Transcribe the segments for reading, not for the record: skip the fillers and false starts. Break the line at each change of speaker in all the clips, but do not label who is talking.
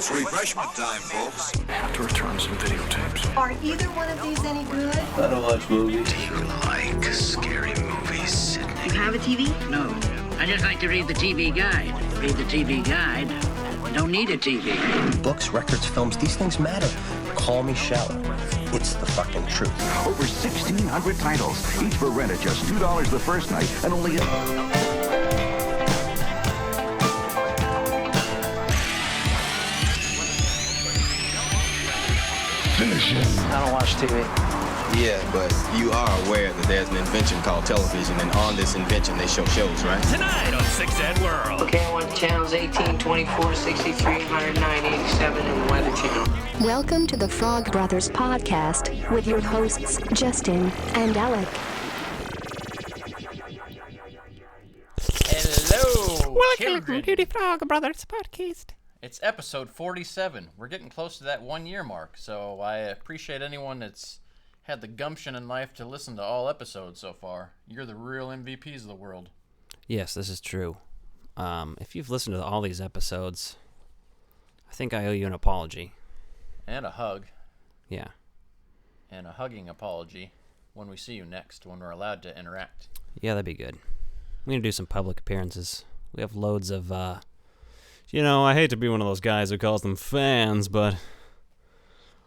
It's refreshment time, folks.
I have to return some videotapes.
Are either one of these any good?
I don't watch movies.
Do you like scary movies, Sydney?
You have a TV? No. I just like to read the TV guide. Read the TV guide. You don't need a TV.
Books, records, films, these things matter. Call me shallow. It's the fucking truth.
Over 1,600 titles, each for rent at just $2 the first night and only...
Finish it.
I don't watch TV.
Yeah, but you are aware that there's an invention called television, and on this invention they show shows, right?
Tonight on 6 Ed World.
Okay, I want channels 18, 24, 63, 109, 87, and the Weather Channel.
Welcome to the Frog Brothers podcast with your hosts, Justin and Alec.
Hello,
Welcome to the Frog Brothers podcast.
It's episode 47. We're getting close to that 1 year mark, so I appreciate anyone that's had the gumption in life to listen to all episodes so far. You're the real MVPs of the world.
Yes, this is true. If you've listened to all these episodes, I think I owe you an apology.
And a hug.
Yeah.
And a hugging apology when we see you next, when we're allowed to interact.
Yeah, that'd be good. I'm going to do some public appearances. We have loads of, I hate to be one of those guys who calls them fans, but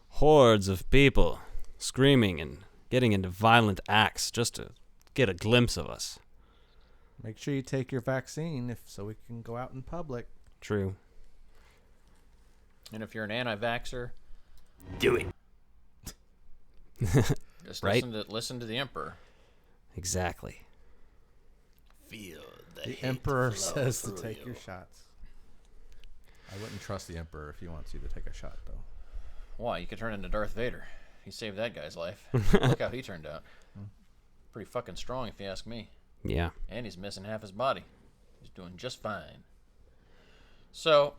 hordes of people screaming and getting into violent acts just to get a glimpse of us.
Make sure you take your vaccine so we can go out in public.
True.
And if you're an anti-vaxxer,
do it.
Just
right?
listen to the Emperor.
Exactly.
Feel
the Emperor says to take your shots. I wouldn't trust the Emperor if he wants you to take a shot, though.
Why? You could turn into Darth Vader. He saved that guy's life. Look how he turned out. Pretty fucking strong, if you ask me.
Yeah.
And he's missing half his body. He's doing just fine. So,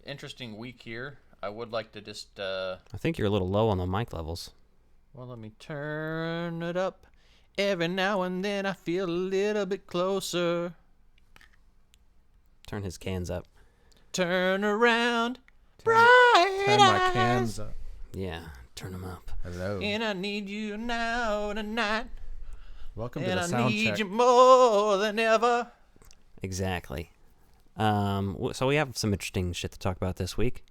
interesting week here. I would like to just...
I think you're a little low on the mic levels.
Well, let me turn it up. Every now and then I feel a little bit closer.
Turn his cans up.
Turn around. Bright
Turn my cans up.
Yeah, turn them up.
Hello.
And I need you now tonight.
Welcome to the
And I
sound
need
check.
you more than ever.
Exactly. So we have some interesting shit to talk about this week.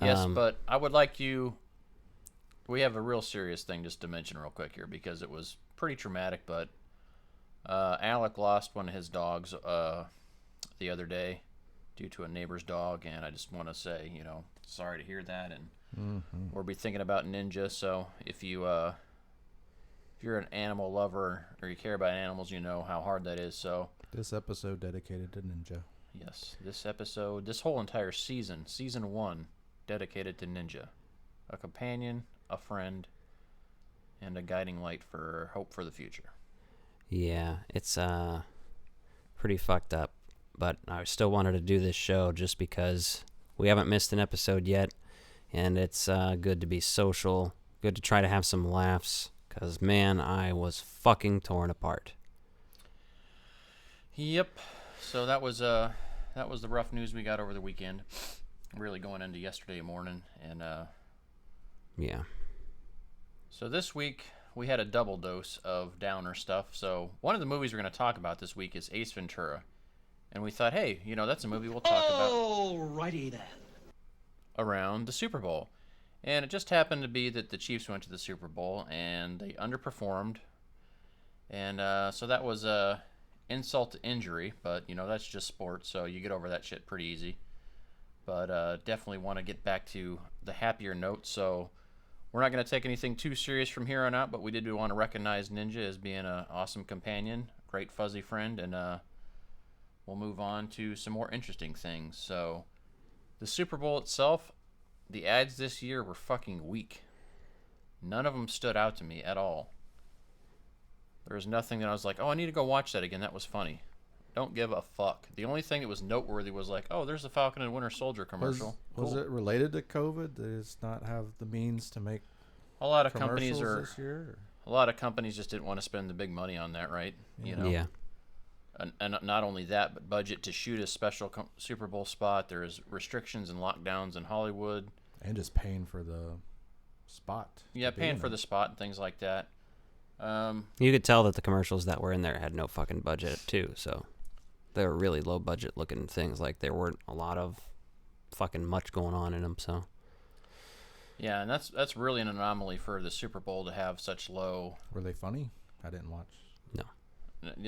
Yes, but I would like you... We have a real serious thing just to mention real quick here because it was pretty traumatic, but Alec lost one of his dogs the other day due to a neighbor's dog, and I just want to say, sorry to hear that, and we'll be thinking about Ninja, so if you're an animal lover or you care about animals, you know how hard that is, so...
This episode dedicated to Ninja.
Yes, this whole entire season 1, dedicated to Ninja. A companion, a friend, and a guiding light for hope for the future.
Yeah, it's pretty fucked up, but I still wanted to do this show just because we haven't missed an episode yet, and it's good to be social, good to try to have some laughs, because, man, I was fucking torn apart.
Yep, so that was the rough news we got over the weekend, really going into yesterday morning, and
yeah.
So this week, we had a double dose of downer stuff. So one of the movies we're going to talk about this week is Ace Ventura. And we thought, hey, that's a movie we'll talk about.
Alrighty then.
Around the Super Bowl. And it just happened to be that the Chiefs went to the Super Bowl, and they underperformed. And so that was insult to injury. But, that's just sports, so you get over that shit pretty easy. But definitely want to get back to the happier note, so... We're not going to take anything too serious from here on out, but we did want to recognize Ninja as being an awesome companion, great fuzzy friend, and we'll move on to some more interesting things. So, the Super Bowl itself, the ads this year were fucking weak. None of them stood out to me at all. There was nothing that I was like, oh, I need to go watch that again. That was funny. Don't give a fuck. The only thing that was noteworthy was like, oh, there's the Falcon and Winter Soldier commercial.
Was it related to COVID? Did it not have the means to make
a lot of companies
this year?
A lot of companies just didn't want to spend the big money on that, right?
Yeah.
And not only that, but budget to shoot a special Super Bowl spot. There's restrictions and lockdowns in Hollywood.
And just paying for the spot.
Yeah, paying for the spot and things like that.
You could tell that the commercials that were in there had no fucking budget, too, so they were really low-budget looking things. Like, there weren't a lot of fucking much going on in them, so...
Yeah, and that's really an anomaly for the Super Bowl to have such low...
Were they funny? I didn't watch.
No.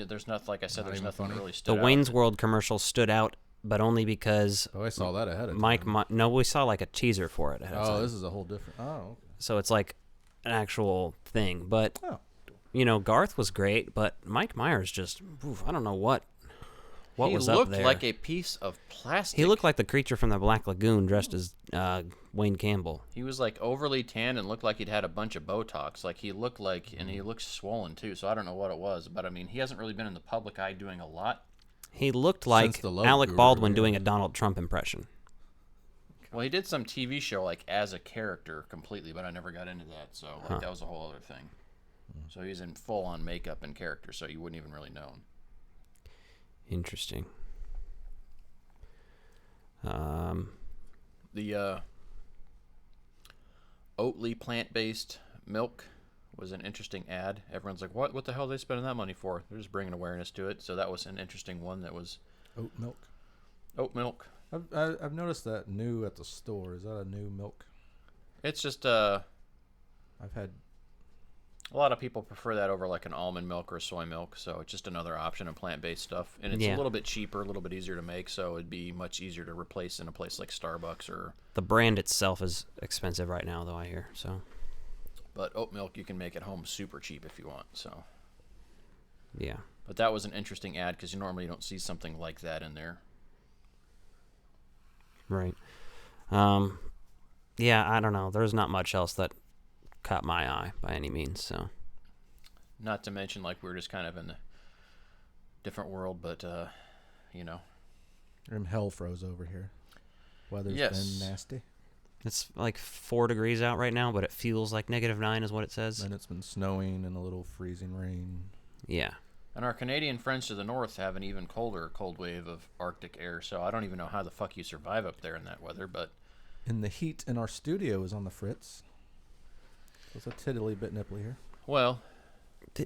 There's nothing, like I said, there's nothing
funny.
really stood out.
The Wayne's World commercial stood out, but only because...
Oh, I saw that ahead of time.
No, we saw like a teaser for it ahead of time.
This is a whole different... Oh, okay.
So it's like an actual thing, but... You know, Garth was great, but Mike Myers just... Oof, I don't know what was up there.
He looked like a piece of plastic.
He looked like the creature from the Black Lagoon dressed as Wayne Campbell.
He was like overly tanned and looked like he'd had a bunch of Botox. Like he looked like, and he looked swollen too. So I don't know what it was, but I mean, he hasn't really been in the public eye doing a lot.
He looked like Alec Baldwin doing a Donald Trump impression.
Well, he did some TV show like as a character completely, but I never got into that. So like that was a whole other thing. So he's in full on makeup and character, so you wouldn't even really know him.
Interesting.
The Oatly plant-based milk was an interesting ad. Everyone's like, what the hell are they spending that money for? They're just bringing awareness to it. So that was an interesting one. That was
oat milk.
Oat milk.
I've noticed that new at the store. Is that a new milk?
It's just
I've had...
A lot of people prefer that over like an almond milk or soy milk, so it's just another option of plant-based stuff. And it's a little bit cheaper, a little bit easier to make, so it'd be much easier to replace in a place like Starbucks or...
The brand itself is expensive right now, though, I hear, so...
But oat milk you can make at home super cheap if you want, so...
Yeah.
But that was an interesting ad, because you normally don't see something like that in there.
Right. Yeah, I don't know. There's not much else that caught my eye by any means, so...
Not to mention, like, we're just kind of in a different world, but, you know...
Hell froze over here. Weather's been nasty.
It's like 4 degrees out right now, but it feels like -9 is what it says.
And it's been snowing and a little freezing rain.
Yeah.
And our Canadian friends to the north have an even colder cold wave of Arctic air, so I don't even know how the fuck you survive up there in that weather, but...
And the heat in our studio is on the fritz. It's a tiddly bit nipply here.
Well,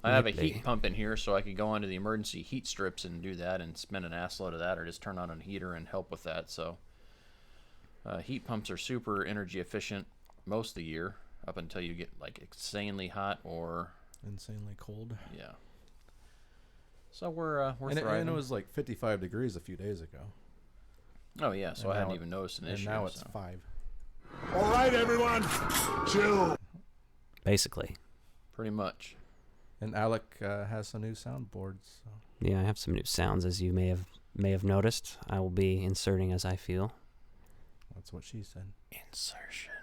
I have a heat pump in here, so I could go onto the emergency heat strips and do that and spend an assload of that, or just turn on a heater and help with that. So heat pumps are super energy efficient most of the year, up until you get like insanely hot or
insanely cold.
Yeah. So we're thriving.
And it was like 55 degrees a few days ago.
Oh yeah, so I hadn't even noticed an issue.
And now it's 5.
All right, everyone, chill.
Basically.
Pretty much.
And Alec has some new soundboards. So.
Yeah, I have some new sounds, as you may have noticed. I will be inserting as I feel.
That's what she said.
Insertion.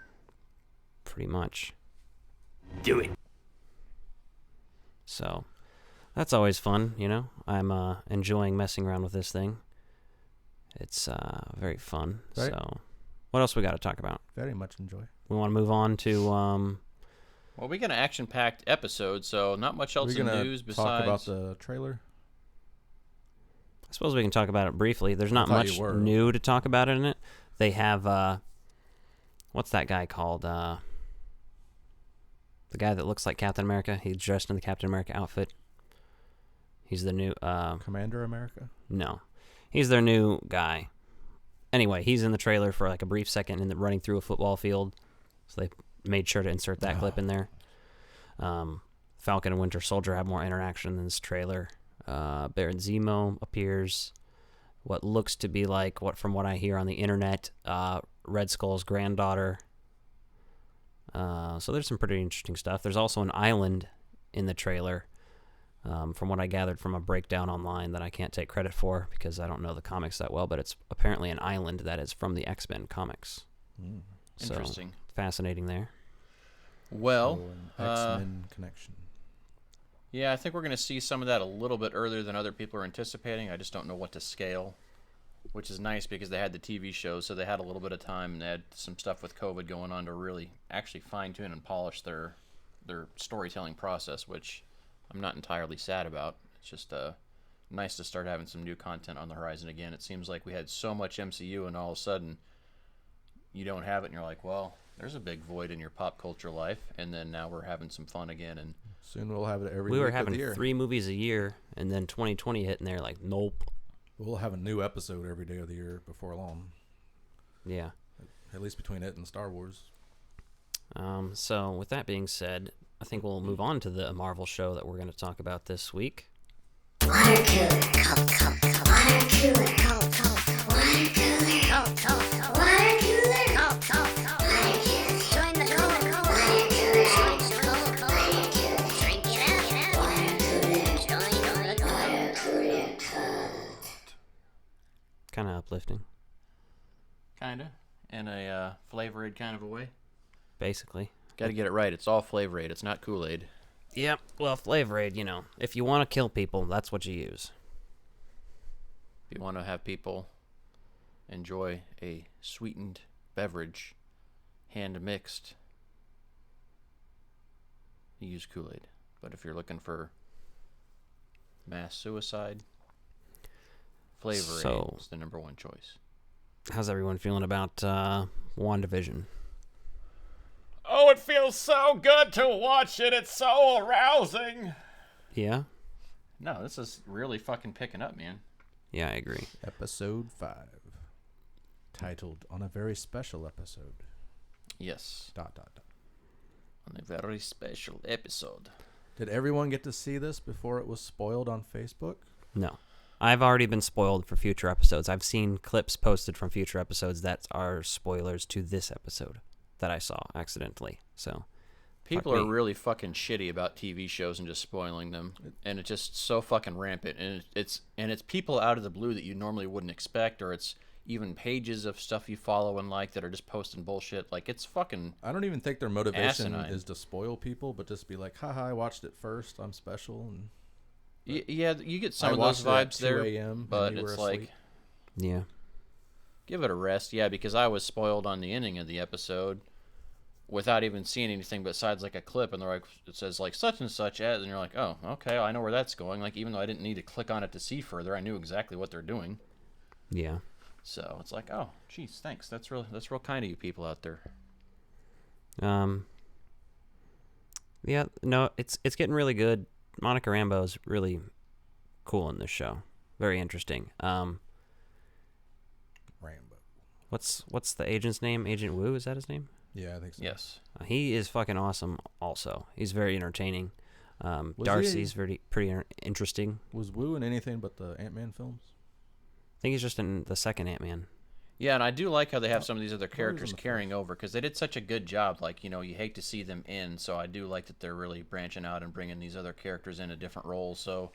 Pretty much.
Do it.
So, that's always fun, you know. I'm enjoying messing around with this thing. It's very fun.
Right.
So, what else we got to talk about?
Very much enjoy.
We want to move on to...
Well, we got an action-packed episode, so not much else in news besides...
talk about the trailer?
I suppose we can talk about it briefly. There's not much new to talk about in it. They have... what's that guy called? The guy that looks like Captain America. He's dressed in the Captain America outfit. He's the new...
Commander America?
No. He's their new guy. Anyway, he's in the trailer for like a brief second and running through a football field. So they made sure to insert that clip in there. Falcon and Winter Soldier have more interaction in this trailer. Baron Zemo appears. What looks to be like, from what I hear on the internet, Red Skull's granddaughter. So there's some pretty interesting stuff. There's also an island in the trailer, from what I gathered from a breakdown online that I can't take credit for because I don't know the comics that well, but it's apparently an island that is from the X-Men comics. So,
interesting.
Fascinating there.
Well,
X-Men connection.
Yeah, I think we're going to see some of that a little bit earlier than other people are anticipating. I just don't know what to scale, which is nice because they had the TV shows, so they had a little bit of time and they had some stuff with COVID going on to really actually fine-tune and polish their storytelling process, which I'm not entirely sad about. It's just nice to start having some new content on the horizon again. It seems like we had so much MCU, and all of a sudden you don't have it, and you're like, well, there's a big void in your pop culture life. And then now we're having some fun again, and
soon we'll have it every
We
week
were
of
having
the year.
3 movies a year, and then 2020 hit, and they're like, nope.
We'll have a new episode every day of the year before long.
Yeah.
At least between it and Star Wars.
So with that being said, I think we'll move on to the Marvel show that we're going to talk about this week.
Water cooler, cold, cold, cold. Water cooler, cold, cold, cold. Water cooler, cold, cold, cold. Water cooler, cold, cold, cold. Water cooler, join the cold, cold. Water cooler, join the cold, cold. Water cooler, drink it out. Water cooler, join the cold. Water cooler, cold.
Kind of uplifting.
kind of, in a Flavor-Aid kind of a way.
Basically.
Got to get it right. It's all Flavor-Aid. It's not Kool-Aid.
Yep. Well, Flavor-Aid, you know, if you want to kill people, that's what you use.
If you want to have people enjoy a sweetened beverage, hand-mixed, you use Kool-Aid. But if you're looking for mass suicide, Flavor-Aid is the number one choice.
How's everyone feeling about Wandavision?
Oh, it feels so good to watch it. It's so arousing.
Yeah?
No, this is really fucking picking up, man.
Yeah, I agree.
Episode 5. Titled On a Very Special Episode.
Yes. ...
On
a very special episode.
Did everyone get to see this before it was spoiled on Facebook?
No. I've already been spoiled for future episodes. I've seen clips posted from future episodes that are spoilers to this episode that I saw accidentally. So
people are really fucking shitty about TV shows and just spoiling them, and it's just so fucking rampant. And it's people out of the blue that you normally wouldn't expect, or it's even pages of stuff you follow and like that are just posting bullshit. Like, it's fucking
I don't even think their motivation
asinine.
is to spoil people, but just be like, haha, I watched it first, I'm special. And
yeah, you get some of those vibes there, but it's
asleep.
like,
yeah,
give it a rest. Yeah, because I was spoiled on the ending of the episode without even seeing anything besides like a clip, and they're like, it says like such and such as, and you're like, oh, okay, I know where that's going. Like, even though I didn't need to click on it to see further, I knew exactly what they're doing.
Yeah.
So it's like, oh, geez, thanks. That's real kind of you people out there.
Yeah, no, it's getting really good. Monica Rambeau's really cool in this show. Very interesting.
Rambo.
What's the agent's name? Agent Wu, is that his name?
Yeah, I think so.
Yes.
He is fucking awesome also. He's very entertaining. Darcy's pretty interesting.
Was Wu in anything but the Ant-Man films?
I think he's just in the second Ant-Man.
Yeah, and I do like how they have some of these other characters carrying over, because they did such a good job. Like, you know, you hate to see them end, so I do like that they're really branching out and bringing these other characters into different roles. So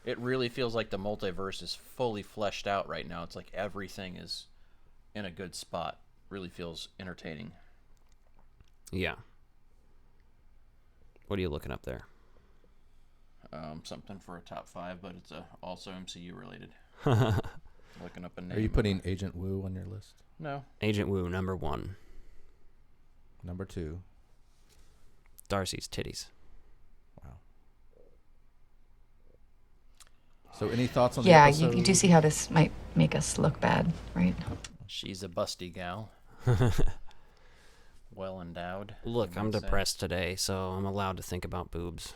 it really feels like the multiverse is fully fleshed out right now. It's like everything is in a good spot. Really feels entertaining.
Yeah. What are you looking up there?
Something for a top 5, but it's also MCU related. Looking up a name.
Are you putting Agent Wu on your list?
No.
Agent Wu, number 1.
Number 2.
Darcy's titties.
Wow. So any thoughts on the
Yeah,
episode?
you do see how this might make us look bad, right?
She's a busty gal. Well endowed.
Look, I'm depressed today, so I'm allowed to think about boobs.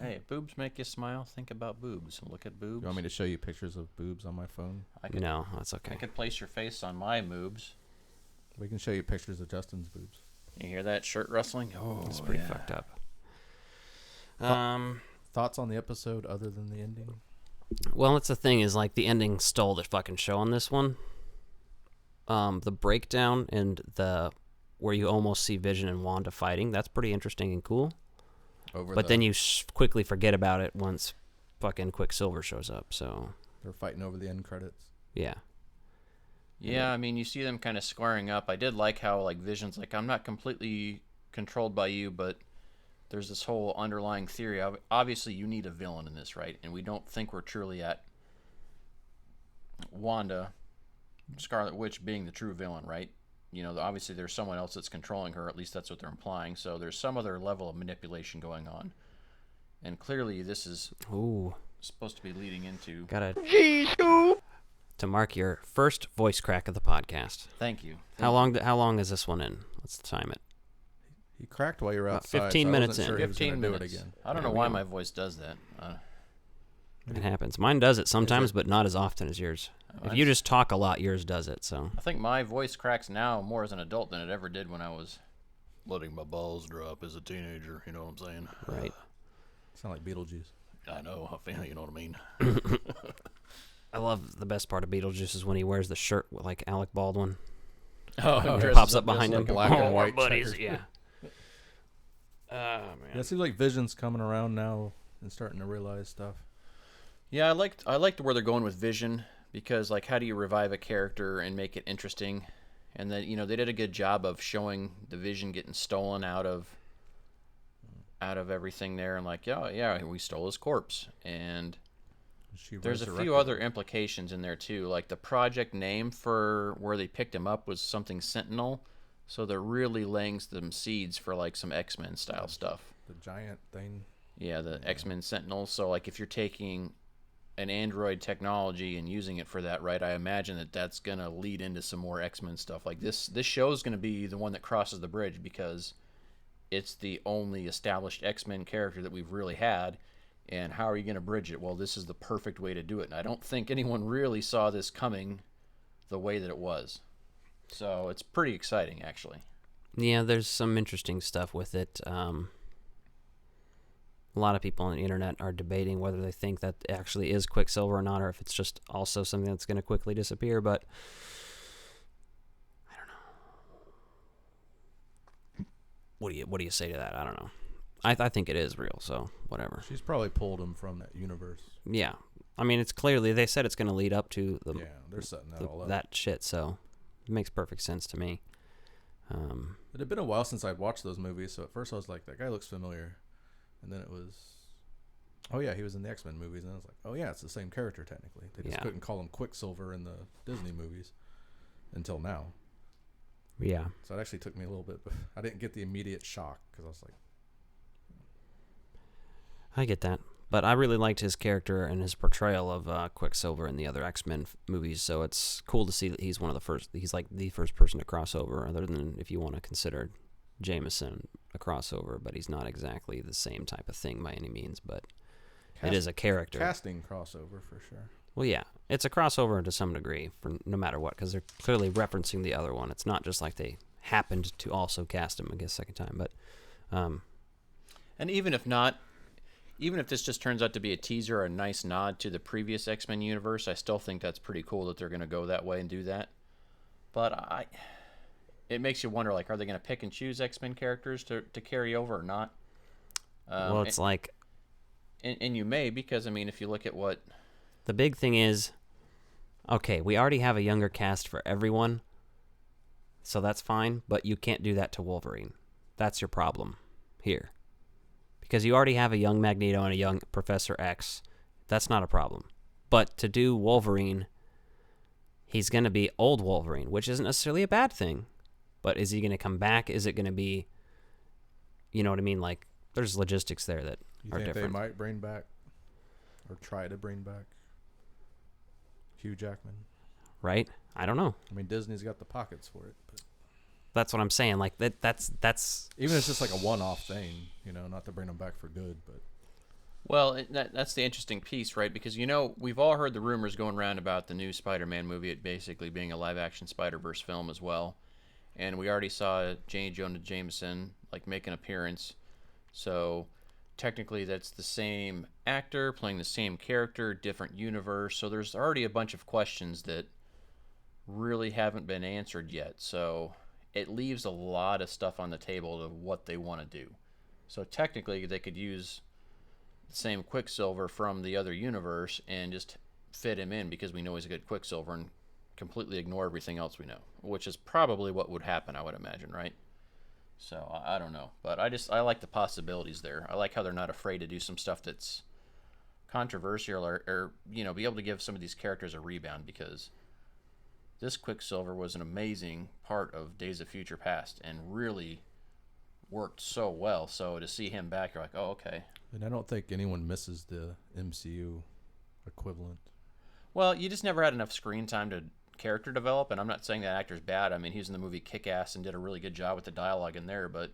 Hey, if boobs make you smile, think about boobs. Look at boobs.
You want me to show you pictures of boobs on my phone?
No, that's okay.
I could place your face on my boobs.
We can show you pictures of Justin's boobs.
You hear that shirt rustling? Oh,
it's pretty fucked up.
Thoughts on the episode other than the ending?
Well, that's the thing, is like the ending stole the fucking show on this one. The breakdown and where you almost see Vision and Wanda fighting, that's pretty interesting and cool. But then you quickly forget about it once fucking Quicksilver shows up, so...
They're fighting over the end credits.
Yeah.
Yeah, I mean, you see them kind of squaring up. I did like how, like, Vision's like, I'm not completely controlled by you, but there's this whole underlying theory of, obviously, you need a villain in this, right? And we don't think we're truly at Wanda, Scarlet Witch, being the true villain, right? You know, obviously there's someone else that's controlling her. At least that's what they're implying. So there's some other level of manipulation going on. And clearly this is supposed to be leading into.
Gotta to mark your first voice crack of the podcast.
Thank you.
How long is this one in? Let's time it.
He cracked while you were
About
outside.
15 minutes in.
Sure
15 minutes.
Do it again.
I don't know why my voice does that.
It happens. Mine does it sometimes, but not as often as yours. If you just talk a lot, yours does it. So
I think my voice cracks now more as an adult than it ever did when I was letting my balls drop as a teenager. You know what I'm saying?
Right.
Sound like Beetlejuice.
I know. You know what I mean?
I love the best part of Beetlejuice is when he wears the shirt like Alec Baldwin.
Oh,
it pops up behind him.
Black and white
buddies, yeah.
Man. Yeah, it seems like Vision's coming around now and starting to realize stuff.
Yeah, I liked where they're going with Vision because, like, how do you revive a character and make it interesting? And then, you know, they did a good job of showing the Vision getting stolen out of everything there, and like, yeah, we stole his corpse, and there's a few other implications in there too. Like the project name for where they picked him up was something Sentinel, so they're really laying some seeds for like some X-Men style stuff.
The giant thing.
Yeah, the X-Men Sentinels. So like if you're taking an android technology and using it for that, right? I imagine that that's gonna lead into some more X-Men stuff. Like this show is gonna be the one that crosses the bridge because it's the only established X-Men character that we've really had. And how are you going to bridge it? Well, this is the perfect way to do it. And I don't think anyone really saw this coming the way that it was. So it's pretty exciting, actually.
Yeah, there's some interesting stuff with it. A lot of people on the internet are debating whether they think that actually is Quicksilver or not, or if it's just also something that's going to quickly disappear. But I don't know. What do you say to that? I don't know. I think it is real, so whatever.
She's probably pulled him from that universe.
Yeah. I mean, it's clearly, they said it's going to lead up to the,
they're setting that all up.
That shit, so it makes perfect sense to me.
It had been a while since I'd watched those movies, so at first I was like, that guy looks familiar. And then it was, oh yeah, he was in the X-Men movies. And I was like, oh yeah, it's the same character technically. They just couldn't call him Quicksilver in the Disney movies until now.
Yeah.
So it actually took me a little bit, but I didn't get the immediate shock because I was like,
I get that. But I really liked his character and his portrayal of Quicksilver in the other X-Men movies, so it's cool to see that he's he's like the first person to cross over, other than if you want to consider Jameson a crossover, but he's not exactly the same type of thing by any means, but it is a character.
Casting crossover for sure.
Well, yeah, it's a crossover to some degree, for no matter what, because they're clearly referencing the other one. It's not just like they happened to also cast him, I guess, second time, but...
and even if not, even if this just turns out to be a teaser or a nice nod to the previous X-Men universe, I still think that's pretty cool that they're going to go that way and do that. But it makes you wonder, like, are they going to pick and choose X-Men characters to carry over or not?
Well, it's like...
And you may, because, I mean, if you look at what...
The big thing is, okay, we already have a younger cast for everyone, so that's fine, but you can't do that to Wolverine. That's your problem here. Because you already have a young Magneto and a young Professor X. That's not a problem. But to do Wolverine, he's going to be old Wolverine, which isn't necessarily a bad thing. But is he going to come back? Is it going to be, you know what I mean? Like, there's logistics there that are different.
You think they might bring back, or try to bring back, Hugh Jackman?
Right? I don't know.
I mean, Disney's got the pockets for it, but...
That's what I'm saying. Like that's
even if it's just like a one-off thing, you know, not to bring them back for good, but
well, that's the interesting piece, right? Because you know we've all heard the rumors going around about the new Spider-Man movie, it basically being a live-action Spider-Verse film as well, and we already saw J. Jonah Jameson like make an appearance, so technically that's the same actor playing the same character, different universe. So there's already a bunch of questions that really haven't been answered yet. So it leaves a lot of stuff on the table of what they want to do. So technically, they could use the same Quicksilver from the other universe and just fit him in because we know he's a good Quicksilver and completely ignore everything else we know, which is probably what would happen, I would imagine, right? So I don't know, but I like the possibilities there. I like how they're not afraid to do some stuff that's controversial or you know, be able to give some of these characters a rebound, because this Quicksilver was an amazing part of Days of Future Past and really worked so well. So to see him back, you're like, oh, okay.
And I don't think anyone misses the MCU equivalent.
Well, you just never had enough screen time to character develop, and I'm not saying that actor's bad. I mean, he was in the movie Kick-Ass and did a really good job with the dialogue in there, but,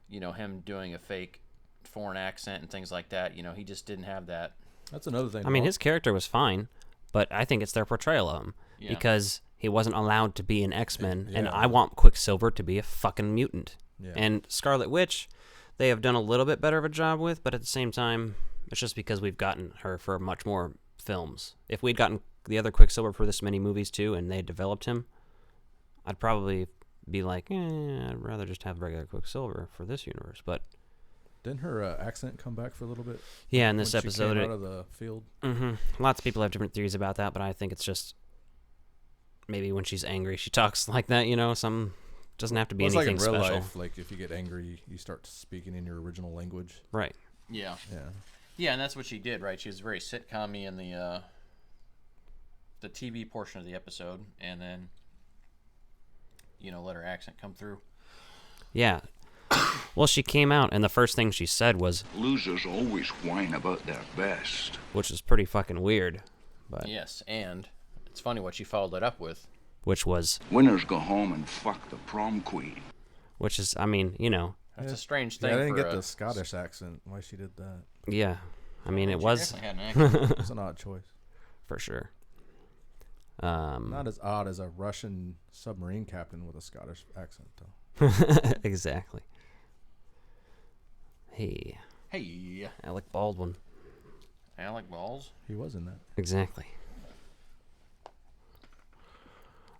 you know, him doing a fake foreign accent and things like that, you know, he just didn't have that.
That's another thing.
I mean, his character was fine, but I think it's their portrayal of him.
Yeah.
Because he wasn't allowed to be an X-Men,
Yeah.
and I want Quicksilver to be a fucking mutant.
Yeah.
And Scarlet Witch, they have done a little bit better of a job with, but at the same time, it's just because we've gotten her for much more films. If we'd gotten the other Quicksilver for this many movies too, and they developed him, I'd probably be like, I'd rather just have regular Quicksilver for this universe. But
didn't her accent come back for a little bit?
Yeah, in this
when
episode,
she came out of the field.
Lots of people have different theories about that, but I think it's just maybe when she's angry, she talks like that. You know, some doesn't have to be anything
like in real
special.
life, like if you get angry, you start speaking in your original language.
Right.
Yeah.
Yeah.
Yeah, and that's what she did, right? She was very sitcom-y in the TV portion of the episode, and then, you know, let her accent come through.
Yeah. Well, she came out, and the first thing she said was,
"Losers always whine about their best,"
which is pretty fucking weird. But
Yes, and it's funny what she followed it up with.
which was,
"Winners go home and fuck the prom queen."
which is, I mean, you know,
That's a strange thing.
Yeah, I didn't
for
get
a
the Scottish accent. Why she did that?
yeah. I mean, it
She
was
definitely had an accent.
It's an odd choice.
for sure.
Not as odd as a Russian submarine captain with a Scottish accent, though.
Exactly. Hey,
Hey,
Alec Baldwin.
Alec Balls.
He was in that.
Exactly.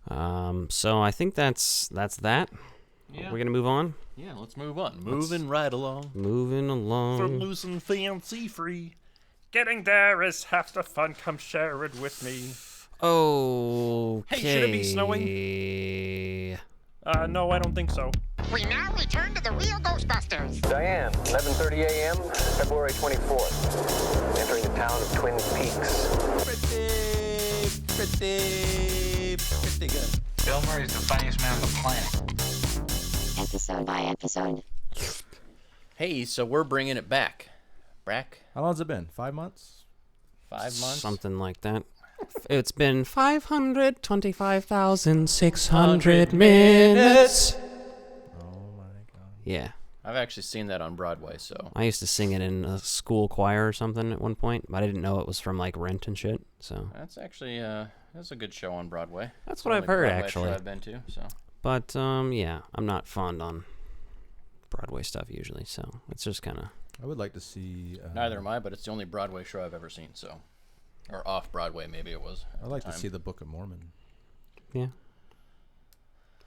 So I think that's that.
Yeah.
We're gonna move on.
Yeah, let's move on. Moving right along.
Moving along.
From loose and fancy free. Getting there is half the fun. Come share it with me.
Okay.
Hey, should it be snowing? No, I don't think so.
We now return to the real Ghostbusters.
Diane, 11:30 a.m., February 24th. Entering the town of Twin Peaks.
Pretty good. Bill Murray's the funniest man on the planet.
Episode by episode.
Hey, so we're bringing it back. Back?
How long's it been? 5 months?
5 months?
Something like that. It's been 525,600 minutes.
Oh my god.
Yeah.
I've actually seen that on Broadway, so.
I used to sing it in a school choir or something at one point, but I didn't know it was from like Rent and shit. So.
That's actually that's a good show on Broadway.
That's
It's
what
the
I've
only
heard,
Broadway
actually.
show I've been to, so.
But yeah, I'm not fond on Broadway stuff usually, so it's just kind of.
I would like to see.
Neither am I, but it's the only Broadway show I've ever seen, so. Or off Broadway, maybe it was.
I'd like to see the Book of Mormon.
Yeah.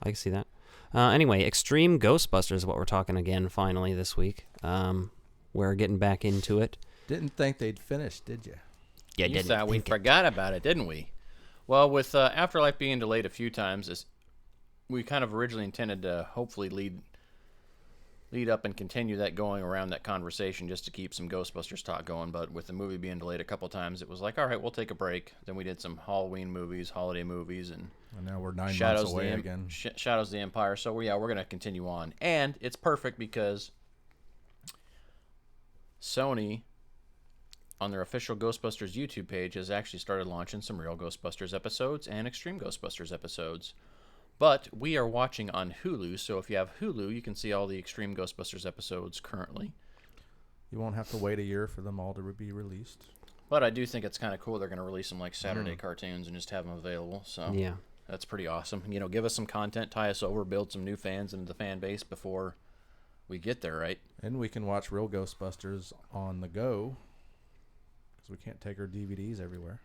I can see that. Anyway, Extreme Ghostbusters is what we're talking again finally this week. We're getting back into it.
Didn't think they'd finish, did you?
Yeah,
You thought we forgot about it, didn't we? Well, with Afterlife being delayed a few times, we kind of originally intended to hopefully lead up and continue that going around that conversation just to keep some Ghostbusters talk going. But with the movie being delayed a couple times, it was like, all right, we'll take a break. Then we did some Halloween movies, holiday movies, and
now we're 9 months away again.
Shadows of the Empire. So we're going to continue on, and it's perfect because Sony, on their official Ghostbusters YouTube page, has actually started launching some real Ghostbusters episodes and Extreme Ghostbusters episodes. But we are watching on Hulu, so if you have Hulu, you can see all the Extreme Ghostbusters episodes currently.
You won't have to wait a year for them all to be released.
But I do think it's kind of cool they're going to release them like Saturday cartoons and just have them available. So
yeah,
that's pretty awesome. You know, give us some content, tie us over, build some new fans into the fan base before we get there, right?
And we can watch real Ghostbusters on the go because we can't take our DVDs everywhere.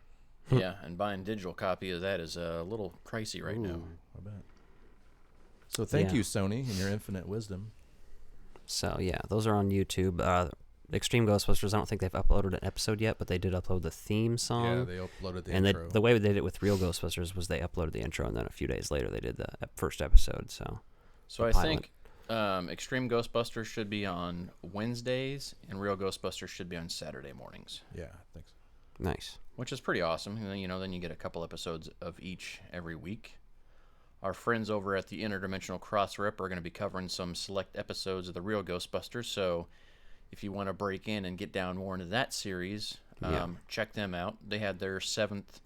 Yeah, and buying a digital copy of that is a little pricey right now.
I bet. So thank you, Sony, and your infinite wisdom.
So yeah, those are on YouTube. Extreme Ghostbusters, I don't think they've uploaded an episode yet, but they did upload the theme song.
Yeah, they uploaded the
and
intro.
The way they did it with Real Ghostbusters was they uploaded the intro, and then a few days later they did the first episode. So
I think Extreme Ghostbusters should be on Wednesdays, and Real Ghostbusters should be on Saturday mornings.
Yeah, I think so.
Nice.
Which is pretty awesome. And then, you know, then you get a couple episodes of each every week. Our friends over at the Interdimensional Cross Rip are going to be covering some select episodes of the Real Ghostbusters. So if you want to break in and get down more into that series, Check them out. They had their 7th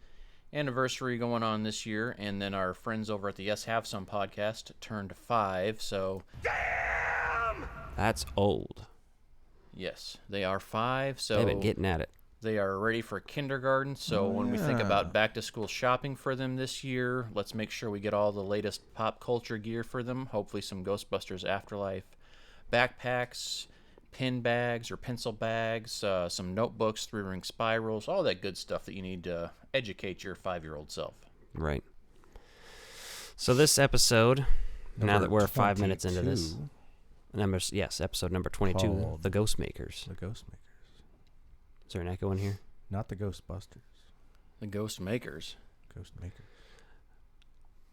anniversary going on this year, and then our friends over at the Yes Have Some podcast turned 5, so...
Damn! That's old.
Yes, they are 5, so...
They've been getting at it.
They are ready for kindergarten, so when we think about back-to-school shopping for them this year, let's make sure we get all the latest pop culture gear for them, hopefully some Ghostbusters Afterlife backpacks, pin bags or pencil bags, some notebooks, 3-ring spirals, all that good stuff that you need to educate your 5-year-old self.
Right. So this episode, now that we're 5 minutes into this, episode number 22, The Ghost Makers.
The Ghost Makers.
Is there an echo in here?
Not the Ghostbusters.
The Ghost Makers.
Ghost Makers.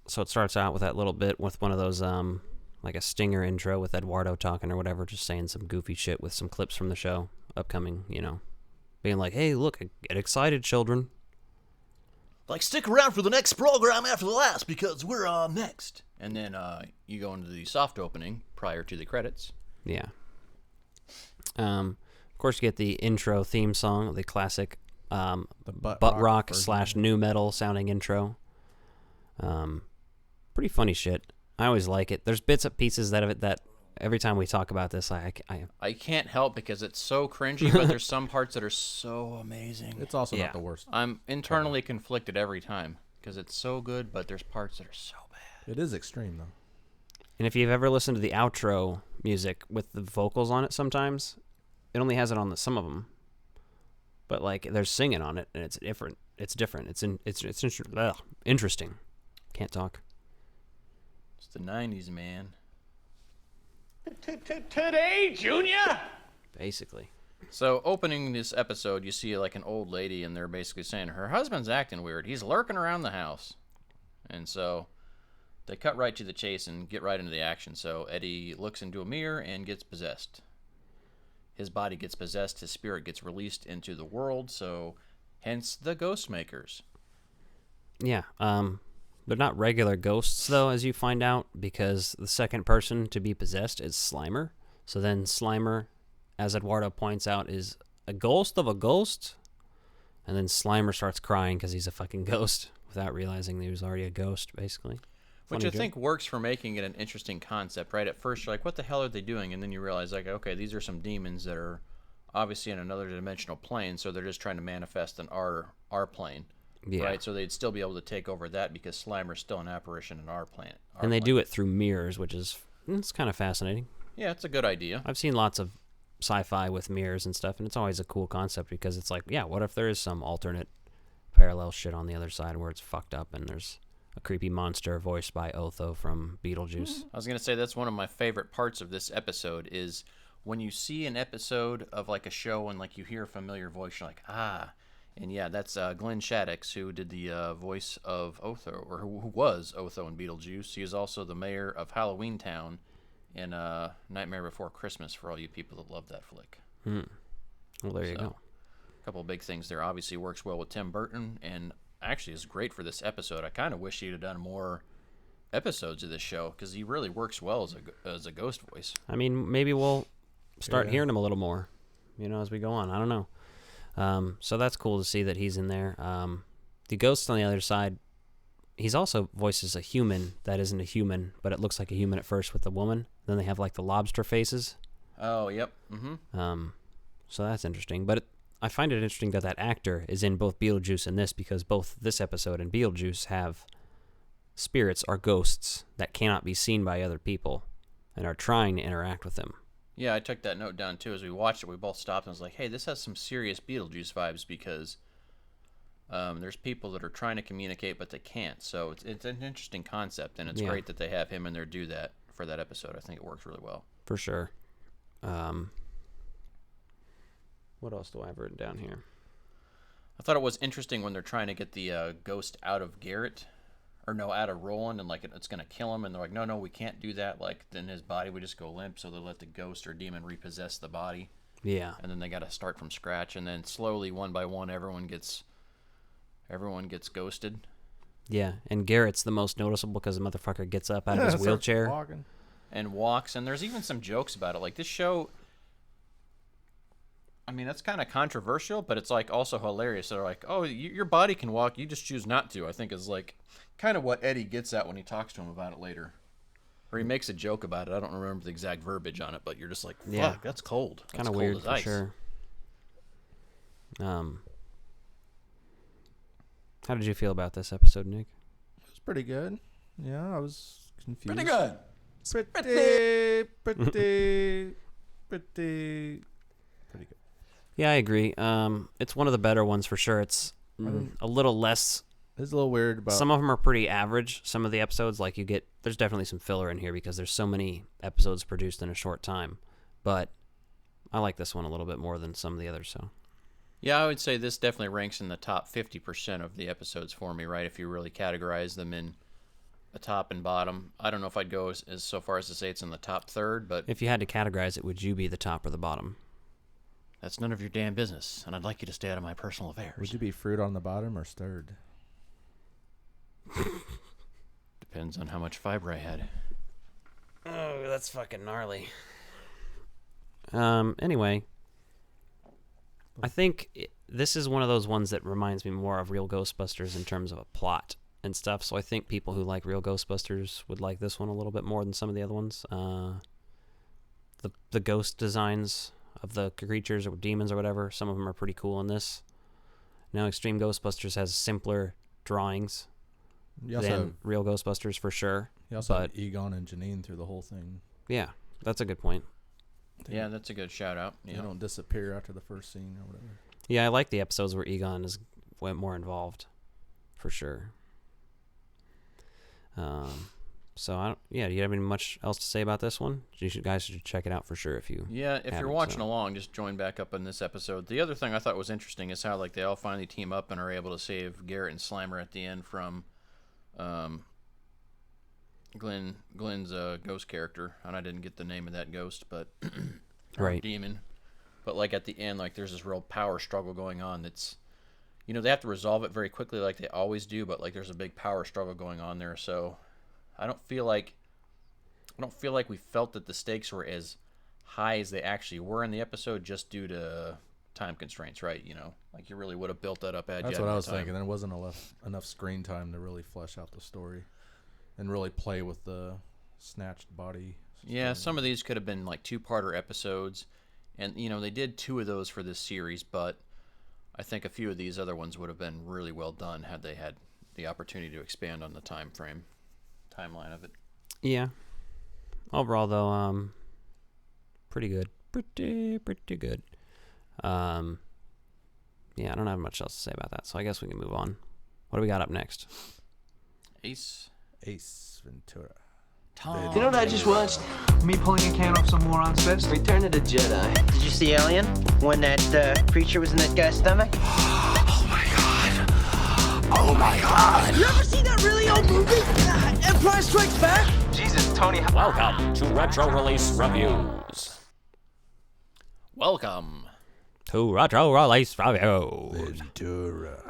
So it starts out with that little bit with one of those, like a stinger intro with Eduardo talking or whatever, just saying some goofy shit with some clips from the show, upcoming, being like, hey, look, get excited, children.
Like, stick around for the next program after the last, because we're on next. And then you go into the soft opening prior to the credits.
Yeah. Of course, you get the intro theme song, the classic the butt rock / nu metal sounding intro. Pretty funny shit. I always like it. There's bits and pieces that every time we talk about this, I
can't help because it's so cringy, but there's some parts that are so amazing.
It's also not the worst.
I'm internally conflicted every time because it's so good, but there's parts that are so bad.
It is extreme, though.
And if you've ever listened to the outro music with the vocals on it sometimes, it only has it on some of them. But, like, there's singing on it, and it's different. It's different. It's interesting. Can't talk.
It's the 90s, man.
Today, Junior?
Basically.
So, opening this episode, you see, like, an old lady, and they're basically saying, her husband's acting weird. He's lurking around the house. And so, they cut right to the chase and get right into the action. So, Eddie looks into a mirror and gets possessed. His body gets possessed, his spirit gets released into the world, so hence the Ghost Makers.
Yeah, they're not regular ghosts, though, as you find out, because the second person to be possessed is Slimer. So then Slimer, as Eduardo points out, is a ghost of a ghost, and then Slimer starts crying because he's a fucking ghost without realizing that he was already a ghost, basically.
Which I think works for making it an interesting concept, right? At first, you're like, what the hell are they doing? And then you realize, like, okay, these are some demons that are obviously in another dimensional plane, so they're just trying to manifest in our plane, right? So they'd still be able to take over that because Slimer's still an apparition in our planet.
And they do it through mirrors, which is it's kind of fascinating.
Yeah, it's a good idea.
I've seen lots of sci-fi with mirrors and stuff, and it's always a cool concept because it's like, yeah, what if there is some alternate parallel shit on the other side where it's fucked up and there's a creepy monster voiced by Otho from Beetlejuice.
I was going to say that's one of my favorite parts of this episode is when you see an episode of like a show and like you hear a familiar voice, you're like, ah. And yeah, that's Glenn Shaddix who did the voice of Otho, or who was Otho in Beetlejuice. He is also the mayor of Halloween Town in Nightmare Before Christmas for all you people that love that flick.
Well, there you go.
A couple of big things there. Obviously works well with Tim Burton and actually is great for this episode. I kind of wish he'd have done more episodes of this show because he really works well as a ghost voice.
I mean, maybe we'll start hearing him a little more, as we go on. I don't know. So that's cool to see that he's in there. The ghost on the other side, he's also voices a human that isn't a human, but it looks like a human at first with the woman. Then they have like the lobster faces.
Oh, yep. Mm-hmm.
So that's interesting. But I find it interesting that actor is in both Beetlejuice and this because both this episode and Beetlejuice have spirits or ghosts that cannot be seen by other people and are trying to interact with them.
Yeah, I took that note down too. As we watched it, we both stopped and was like, hey, this has some serious Beetlejuice vibes because there's people that are trying to communicate but they can't. So it's an interesting concept, and it's great that they have him in there do that for that episode. I think it works really well.
For sure. What else do I have written down here?
I thought it was interesting when they're trying to get the ghost out of Garrett, out of Roland, and like it's going to kill him, and they're like, no, we can't do that. Like, then his body would just go limp, so they let the ghost or demon repossess the body.
Yeah.
And then they got to start from scratch, and then slowly, one by one, everyone gets ghosted.
Yeah, and Garrett's the most noticeable because the motherfucker gets up out of his wheelchair
and walks, and there's even some jokes about it. Like, this show, I mean, that's kind of controversial, but it's like also hilarious. They're like, oh, your body can walk, you just choose not to. I think is like kind of what Eddie gets at when he talks to him about it later. Or he makes a joke about it. I don't remember the exact verbiage on it, but you're just like, fuck, that's cold.
Kind of weird for sure. How did you feel about this episode, Nick?
It was pretty good. Yeah, I was confused.
Pretty good.
Pretty good.
Yeah, I agree. It's one of the better ones for sure. It's a little less.
It's a little weird about.
Some of them are pretty average. Some of the episodes, like there's definitely some filler in here because there's so many episodes produced in a short time. But I like this one a little bit more than some of the others. So.
Yeah, I would say this definitely ranks in the top 50% of the episodes for me, right? If you really categorize them in the top and bottom. I don't know if I'd go as so far as to say it's in the top third, but...
If you had to categorize it, would you be the top or the bottom?
That's none of your damn business, and I'd like you to stay out of my personal affairs.
Would you be fruit on the bottom or stirred?
Depends on how much fiber I had.
Oh, that's fucking gnarly. Anyway... I think this is one of those ones that reminds me more of Real Ghostbusters in terms of a plot and stuff. So I think people who like Real Ghostbusters would like this one a little bit more than some of the other ones. The ghost designs of the creatures or demons or whatever, some of them are pretty cool in this. Now Extreme Ghostbusters has simpler drawings than Real Ghostbusters for sure.
You also have Egon and Janine through the whole thing.
Yeah, that's a good point.
Yeah, that's a good shout out.
They don't disappear after the first scene or whatever.
Yeah, I like the episodes where Egon went more involved, for sure. So do you have any much else to say about this one? You guys should check it out for sure if you.
Yeah, if you're watching along, just join back up in this episode. The other thing I thought was interesting is how they all finally team up and are able to save Garrett and Slimer at the end from, Glenn's ghost character, and I didn't get the name of that ghost, but
right,
demon. But at the end, there's this real power struggle going on. That's, they have to resolve it very quickly, like they always do. But there's a big power struggle going on there. So I don't feel like we felt that the stakes were as high as they actually were in the episode, just due to time constraints, right? You really would have built that up.
That's what I was thinking. There wasn't enough screen time to really flesh out the story. And really play with the snatched body.
Yeah, some of these could have been 2-parter episodes. And, they did 2 of those for this series, but I think a few of these other ones would have been really well done had they had the opportunity to expand on the timeline of it.
Yeah. Overall, though, pretty good. Pretty good. Yeah, I don't have much else to say about that, so I guess we can move on. What do we got up next?
Ace Ventura.
You know what I just watched? Me pulling a can off some moron's fist?
Return of the Jedi. Did you see Alien? When that creature was in that guy's stomach?
Oh my god!
You ever see that really old movie? Empire Strikes Back?
Jesus, Tony.
Welcome to Retro Release Reviews.
Welcome
to Retro Release Reviews.
Ventura.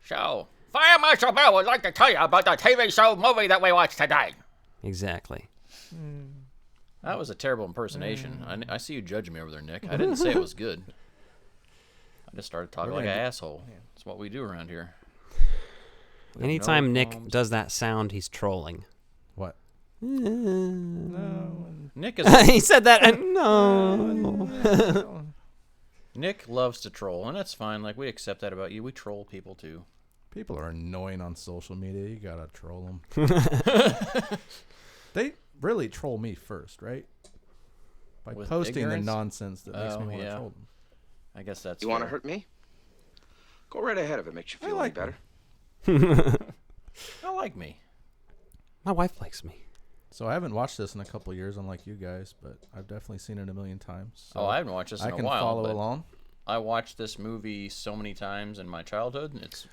So, Fire Marshal Bill would like to tell you about the TV show movie that we watched today.
Exactly.
That was a terrible impersonation. I see you judging me over there, Nick. I didn't say it was good. I just started talking like an asshole. That's what we do around here.
Anytime Nick does that sound, he's trolling.
What?
No. Nick is...
he said that. No.
Nick loves to troll, and that's fine. We accept that about you. We troll people, too.
People are annoying on social media. You gotta troll them. They really troll me first, right? By
With
posting
ignorance?
the nonsense that makes me want to troll them.
I guess that's
You want to hurt me? Go right ahead if it makes you feel any better.
I like me.
My wife likes me.
So I haven't watched this in a couple of years, unlike you guys, but I've definitely seen it a million times. So
I haven't watched this in a while.
I can follow along.
I watched this movie so many times in my childhood, and it's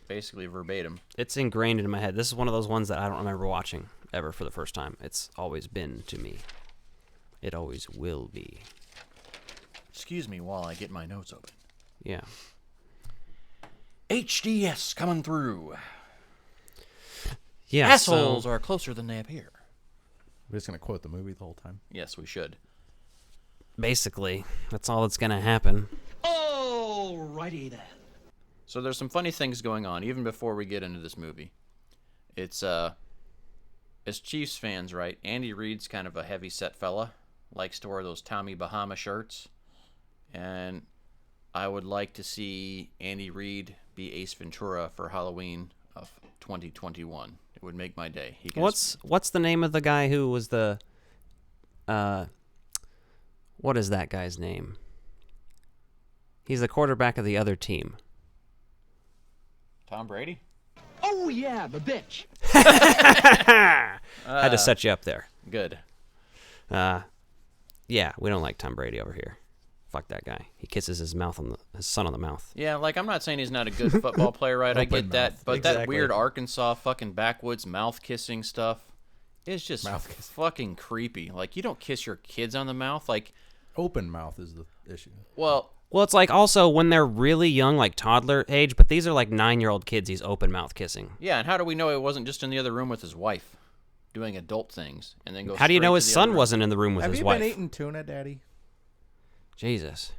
basically verbatim.
It's ingrained in my head. This is one of those ones that I don't remember watching ever for the first time. It's always been to me. It always will be.
Excuse me while I get my notes open.
Yeah.
HDS coming through.
Yeah.
Assholes are closer than they appear.
We're just going to quote the movie the whole time.
Yes, we should.
basically. That's all that's going to happen.
Alrighty then.
So there's some funny things going on even before we get into this movie. It's as Chiefs fans, right? Andy Reid's kind of a heavy set fella, likes to wear those Tommy Bahama shirts, and I would like to see Andy Reid be Ace Ventura for Halloween of 2021. It would make my day.
What's the name of the guy who was the what is that guy's name? He's the quarterback of the other team.
Tom Brady?
Oh yeah, the bitch.
Had to set you up there.
Good.
Yeah, we don't like Tom Brady over here. Fuck that guy. He kisses his son on the mouth.
Yeah, like, I'm not saying he's not a good football player, right? I get that. But that weird Arkansas fucking backwoods mouth-kissing stuff is just fucking creepy. Like, you don't kiss your kids on the mouth. Like,
open mouth is the issue.
Well, it's like also when they're really young, like toddler age, but these are like 9-year-old kids he's open mouth kissing.
Yeah, and how do we know it wasn't just in the other room with his wife doing adult things and then go
How do you know his son wasn't in the room with his wife?
Have you been eating tuna, Daddy?
Jesus.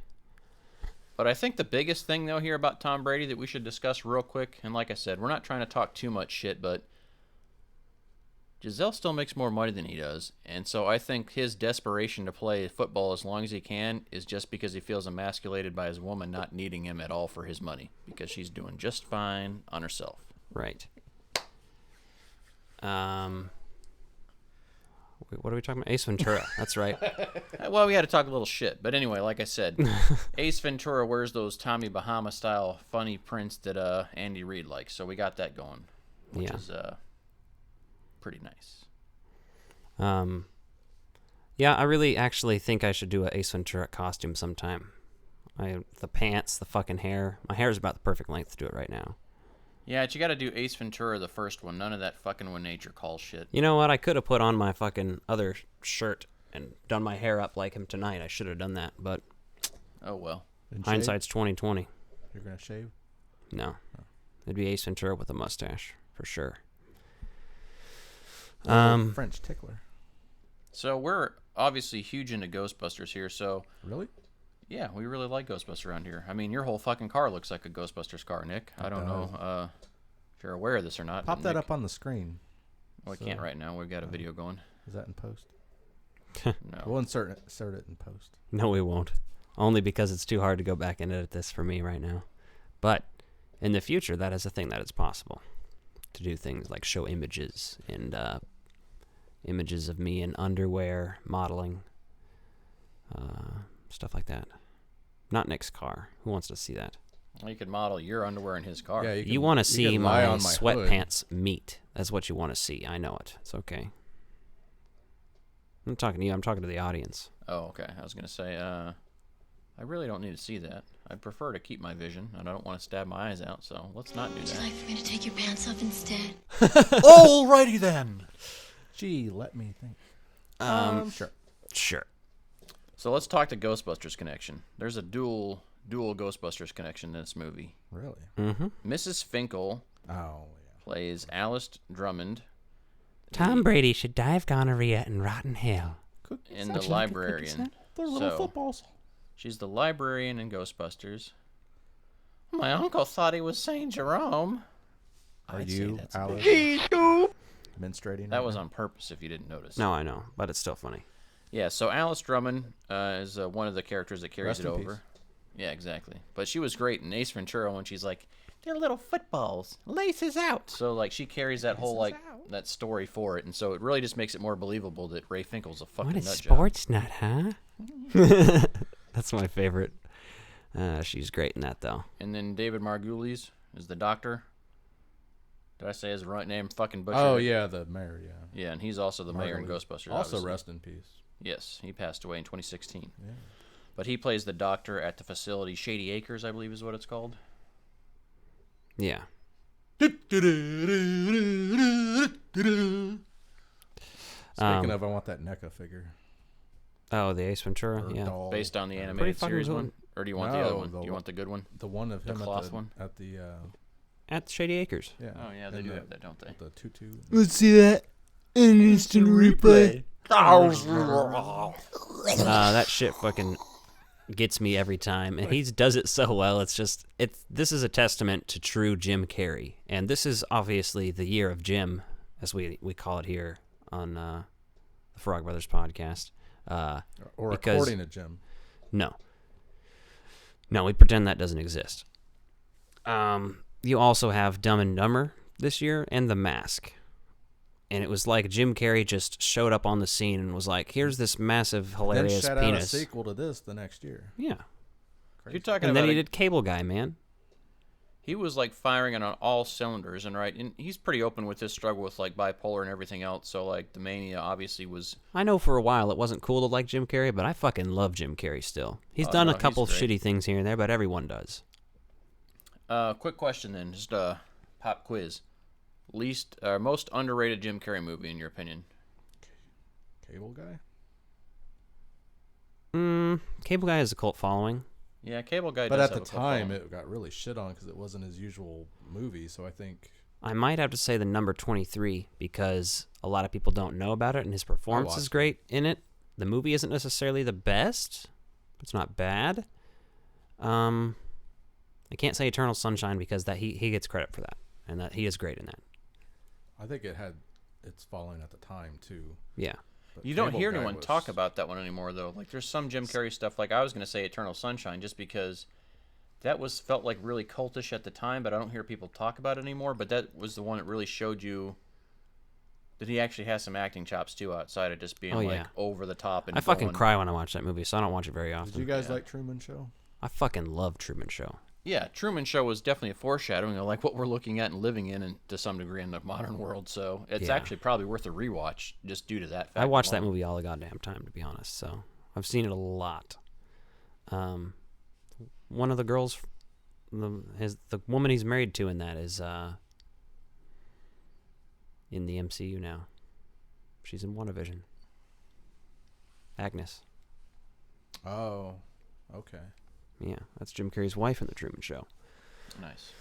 But I think the biggest thing, though, here about Tom Brady that we should discuss real quick, and like I said, we're not trying to talk too much shit, but Giselle still makes more money than he does, and so I think his desperation to play football as long as he can is just because he feels emasculated by his woman not needing him at all for his money, because she's doing just fine on herself.
Right. What are we talking about? Ace Ventura. That's right.
Well, we had to talk a little shit. But anyway, like I said, Ace Ventura wears those Tommy Bahama-style funny prints that Andy Reid likes. So we got that going, which is pretty nice.
Yeah, I really actually think I should do an Ace Ventura costume sometime. The pants, the fucking hair. My hair is about the perfect length to do it right now.
Yeah, but you got to do Ace Ventura, the first one. None of that fucking When Nature Calls shit.
You know what? I could have put on my fucking other shirt and done my hair up like him tonight. I should have done that, but
oh well.
Hindsight's 20/20.
You're gonna shave?
No, it'd be Ace Ventura with a mustache for sure.
French tickler.
So we're obviously huge into Ghostbusters here. So
really?
Yeah, we really like Ghostbusters around here. I mean, your whole fucking car looks like a Ghostbusters car, Nick. I don't know if you're aware of this or not.
Pop that up on the screen.
Well, I can't right now. We've got a video going.
Is that in post?
No.
We'll insert it in post.
No, we won't. Only because it's too hard to go back and edit this for me right now. But in the future, that is a thing that is possible. To do things like show images and images of me in underwear, modeling, stuff like that. Not Nick's car. Who wants to see that?
Well, you could model your underwear in his car.
Yeah,
you want to see my sweatpants meat. That's what you want to see. I know it. It's okay. I'm not talking to you. I'm talking to the audience.
Oh, okay. I was going to say, I really don't need to see that. I'd prefer to keep my vision, and I don't want to stab my eyes out, so let's not do that.
Would you like for me to take your pants off instead?
Alrighty then.
Gee, let me think.
Sure.
So let's talk to Ghostbusters connection. There's a dual Ghostbusters connection in this movie.
Really?
Mm-hmm.
Mrs. Finkel plays Alice Drummond.
Tom Brady should die of gonorrhea in Rotten Hill.
In the librarian.
They're little footballs.
She's the librarian in Ghostbusters. My uncle thought he was Saint Jerome.
Are you, Alice? Menstruating?
That was on purpose if you didn't notice.
No, I know, but it's still funny.
Yeah, so Alice Drummond is one of the characters that carries
Rest
it
in
over.
peace.
Yeah, exactly. But she was great in Ace Ventura when she's like, they're little footballs. Laces out. So, like, she carries that whole, like, that story for it. And so it really just makes it more believable that Ray Finkel's a fucking
What a
nut
sports nut, huh? That's my favorite. She's great in that, though.
And then David Margulies is the doctor. Did I say his right name? Fucking butcher.
Oh, yeah, the mayor, yeah.
Yeah, and he's also the mayor in Ghostbusters.
Also,
obviously.
rest in peace.
Yes, he passed away in 2016.
Yeah.
But he plays the doctor at the facility Shady Acres, I believe is what it's called.
Yeah.
Speaking of, I want that NECA figure.
Oh, the Ace Ventura?
Or
yeah.
doll.
Based on the animated series one? Or do you want the other one?
No,
Do you want the good one?
The one of him
cloth one?
at the
At Shady Acres.
yeah.
Oh, yeah, they do have that, don't they?
The tutu.
Let's see that. Instant replay. That shit fucking gets me every time, and he does it so well. This is a testament to true Jim Carrey, and this is obviously the year of Jim, as we call it here on the Frog Brothers podcast.
Or according to Jim.
No, we pretend that doesn't exist. You also have Dumb and Dumber this year and The Mask. And it was like Jim Carrey just showed up on the scene and was like, here's this massive, hilarious
then
penis.
Out a sequel to this the next year.
Yeah.
You're talking
and
about
then he did Cable Guy, man.
He was like firing on all cylinders, and he's pretty open with his struggle with like bipolar and everything else. So like the mania obviously was.
I know for a while it wasn't cool to like Jim Carrey, but I fucking love Jim Carrey still. He's done a couple of shitty things here and there, but everyone does.
Quick question then, just a pop quiz. Most underrated Jim Carrey movie in your opinion?
Cable Guy?
Cable Guy has a cult following.
Yeah, Cable Guy
but
does
at
have
the
a cult
time,
following.
it got really shit on because it wasn't his usual movie, so I think...
I might have to say the number 23 because a lot of people don't know about it, and his performance is great in it. The movie isn't necessarily the best. It's not bad. I can't say Eternal Sunshine because that he gets credit for that, and that he is great in that.
I think it had its following at the time, too.
Yeah.
You don't hear anyone talk about that one anymore, though. Like, there's some Jim Carrey stuff. Like, I was going to say Eternal Sunshine just because that felt like really cultish at the time, but I don't hear people talk about it anymore. But that was the one that really showed you that he actually has some acting chops, too, outside of just being, over the top. And
I fucking cry when I watch that movie, so I don't watch it very often.
Did you guys like Truman Show?
I fucking love Truman Show.
Yeah, Truman Show was definitely a foreshadowing of like what we're looking at and living in, and to some degree in the modern world. So it's actually probably worth a rewatch just due to that fact.
I watch that movie all the goddamn time, to be honest. So I've seen it a lot. One of the girls, the woman he's married to in that is in the MCU now. She's in Wandavision. Agnes.
Oh, okay.
Yeah, that's Jim Carrey's wife in The Truman Show.
Nice.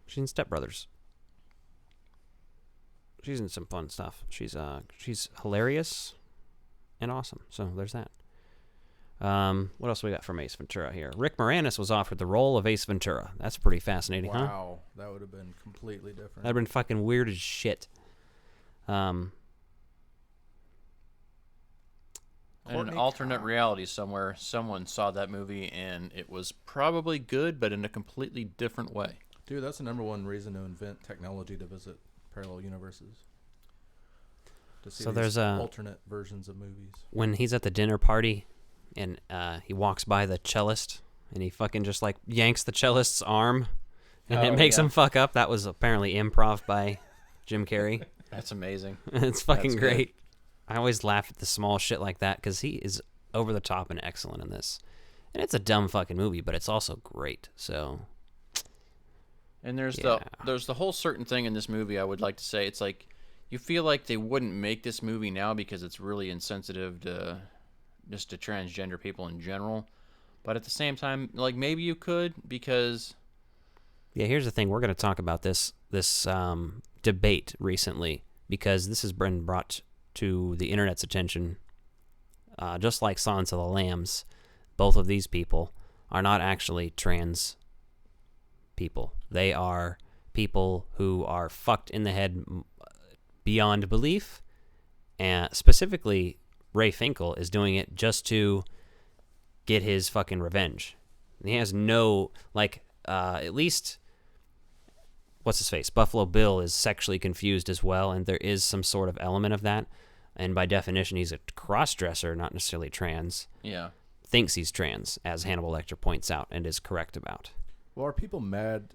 She's in Step Brothers. She's in some fun stuff. She's hilarious and awesome. So there's that. What else we got from Ace Ventura here? Rick Moranis was offered the role of Ace Ventura. That's pretty fascinating, huh?
Wow, that would have been completely different.
That'd have been fucking weird as shit.
In an alternate reality somewhere, someone saw that movie and it was probably good, but in a completely different way.
Dude, that's the number one reason to invent technology to visit parallel universes. To see
there's
alternate versions of movies.
When he's at the dinner party and he walks by the cellist and he fucking just like yanks the cellist's arm and it makes him fuck up. That was apparently improv by Jim Carrey.
That's amazing.
It's fucking great. I always laugh at the small shit like that because he is over the top and excellent in this. And it's a dumb fucking movie, but it's also great. So,
and there's the whole certain thing in this movie I would like to say. It's like you feel like they wouldn't make this movie now because it's really insensitive to transgender people in general. But at the same time, like maybe you could because.
Yeah, here's the thing. We're going to talk about this debate recently because this has been brought to the internet's attention, just like Silence of the Lambs. Both of these people are not actually trans people. They are people who are fucked in the head beyond belief, and specifically Ray Finkel is doing it just to get his fucking revenge. He has no, at least, what's his face? Buffalo Bill is sexually confused as well, and there is some sort of element of that. And by definition, he's a cross-dresser, not necessarily trans.
Yeah.
Thinks he's trans, as Hannibal Lecter points out, and is correct about.
Well, are people mad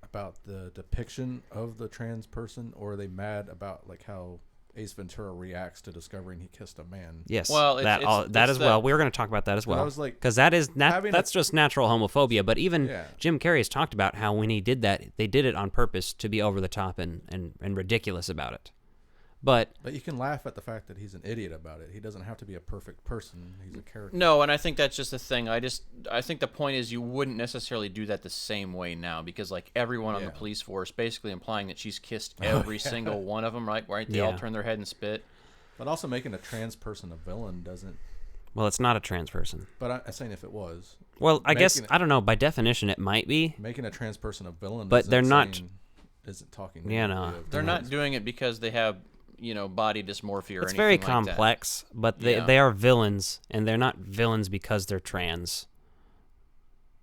about the depiction of the trans person, or are they mad about like how Ace Ventura reacts to discovering he kissed a man?
Yes, well, that as well. We were going to talk about that as well. Because that's just natural homophobia. But even Jim Carrey has talked about how when he did that, they did it on purpose to be over the top and ridiculous about it. But
you can laugh at the fact that he's an idiot about it. He doesn't have to be a perfect person. He's a character.
No, and I think that's just the thing. I think the point is you wouldn't necessarily do that the same way now because like everyone on the police force basically implying that she's kissed every single one of them, right? They all turn their head and spit.
But also making a trans person a villain doesn't.
Well, it's not a trans person.
But I'm saying if it was.
Well, I guess I don't know. By definition, it might be.
Making a trans person a villain,
but they're not.
Isn't talking.
Yeah, no.
They're not doing it because they have. Body dysmorphia or anything like that.
It's very complex, but they are villains, and they're not villains because they're trans.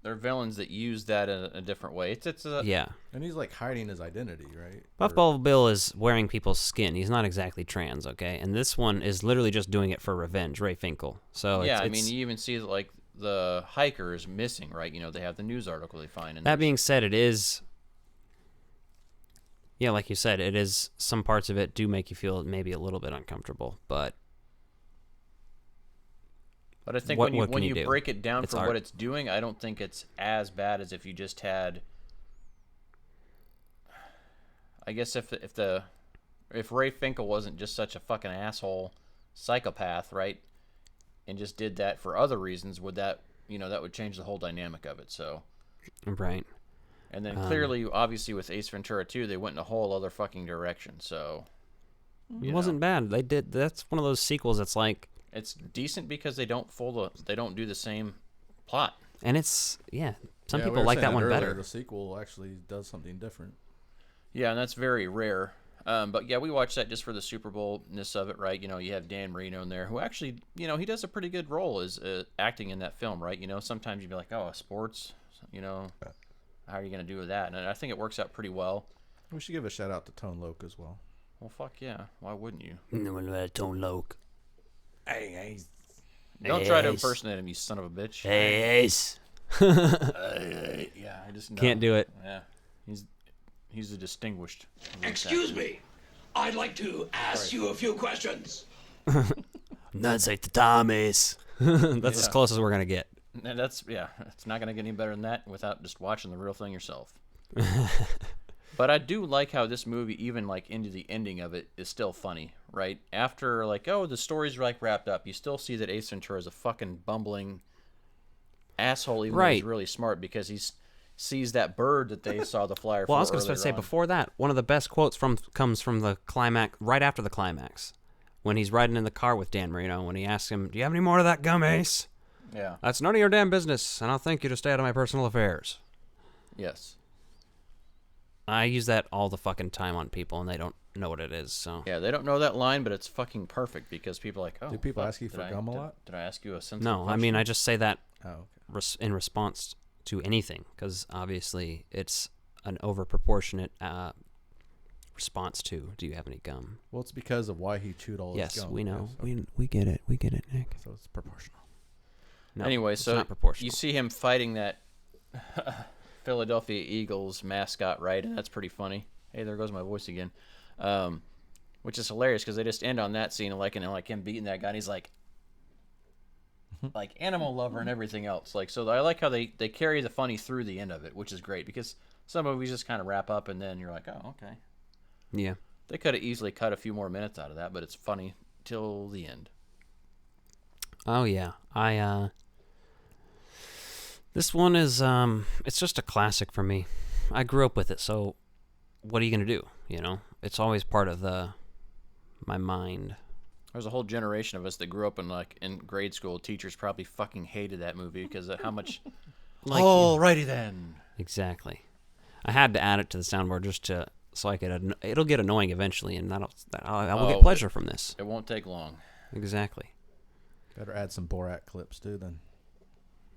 They're villains that use that in a different way. It's
yeah.
And he's like hiding his identity, right?
Puffball Bill is wearing people's skin. He's not exactly trans, okay? And this one is literally just doing it for revenge, Ray Finkel. So
yeah, I mean, you even see like the hiker is missing, right? They have the news article they find.
That being said, it is. Yeah, like you said, it is. Some parts of it do make you feel maybe a little bit uncomfortable, but
I think when you break it down for what it's doing, I don't think it's as bad as if you just had. I guess if Ray Finkel wasn't just such a fucking asshole psychopath, right, and just did that for other reasons, would that that would change the whole dynamic of it? So,
right.
And then clearly, obviously, with Ace Ventura 2, they went in a whole other fucking direction. So
it wasn't bad. They did. That's one of those sequels that's like
it's decent because they don't do the same plot.
And it's some people like that one
earlier,
better.
The sequel actually does something different.
Yeah, and that's very rare. But yeah, we watched that just for the Super Bowl-ness of it, right? You have Dan Marino in there, who actually, he does a pretty good role as acting in that film, right? Sometimes you'd be like, oh, sports, how are you going to do with that? And I think it works out pretty well.
We should give a shout out to Tone Loc as well.
Well, fuck yeah. Why wouldn't you?
Tone Loc.
Hey.
Don't try to impersonate him, you son of a bitch.
Hey, Ace.
Yeah, I just know.
Can't do it.
Yeah. He's a distinguished.
Excuse me. I'd like to ask you a few questions.
That's like the Thomas. That's as close as we're going to get.
And it's not going to get any better than that without just watching the real thing yourself. But I do like how this movie, even like into the ending of it, is still funny, right? After like, the story's like wrapped up, you still see that Ace Ventura is a fucking bumbling asshole, even though he's really smart because he sees that bird that they saw the flyer for.
Well, I was going to say before that, one of the best quotes comes from the climax, right after the climax, when he's riding in the car with Dan Marino, when he asks him, "Do you have any more of that gum, Ace?"
Yeah.
That's none of your damn business, and I'll thank you to stay out of my personal affairs.
Yes.
I use that all the fucking time on people, and they don't know what it is. So
yeah, they don't know that line, but it's fucking perfect because people are like, oh.
Do people ask you for gum a lot?
Did I ask you a sensitive
No,
question?
I mean I just say that in response to anything, because obviously it's an overproportionate response to, do you have any gum?
Well, it's because of why he chewed all his gum.
Yes, we know. We get it. We get it, Nick.
So it's proportional.
No,
anyway,
it's
so
not proportional.
You see him fighting that Philadelphia Eagles mascot, right? And that's pretty funny. Hey, there goes my voice again. Which is hilarious because they just end on that scene like him beating that guy, and he's like animal lover and everything else. Like, so I like how they carry the funny through the end of it, which is great because some movies just kind of wrap up and then you're like, oh, okay.
Yeah.
They could have easily cut a few more minutes out of that, but it's funny till the end.
Oh yeah, this one is it's just a classic for me. I grew up with it, so what are you gonna do? It's always part of my mind.
There's a whole generation of us that grew up in grade school. Teachers probably fucking hated that movie because of how much. Alrighty then.
Exactly. I had to add it to the soundboard just so I could. It'll get annoying eventually, and I will get pleasure from this.
It won't take long.
Exactly.
Better add some Borat clips too, then.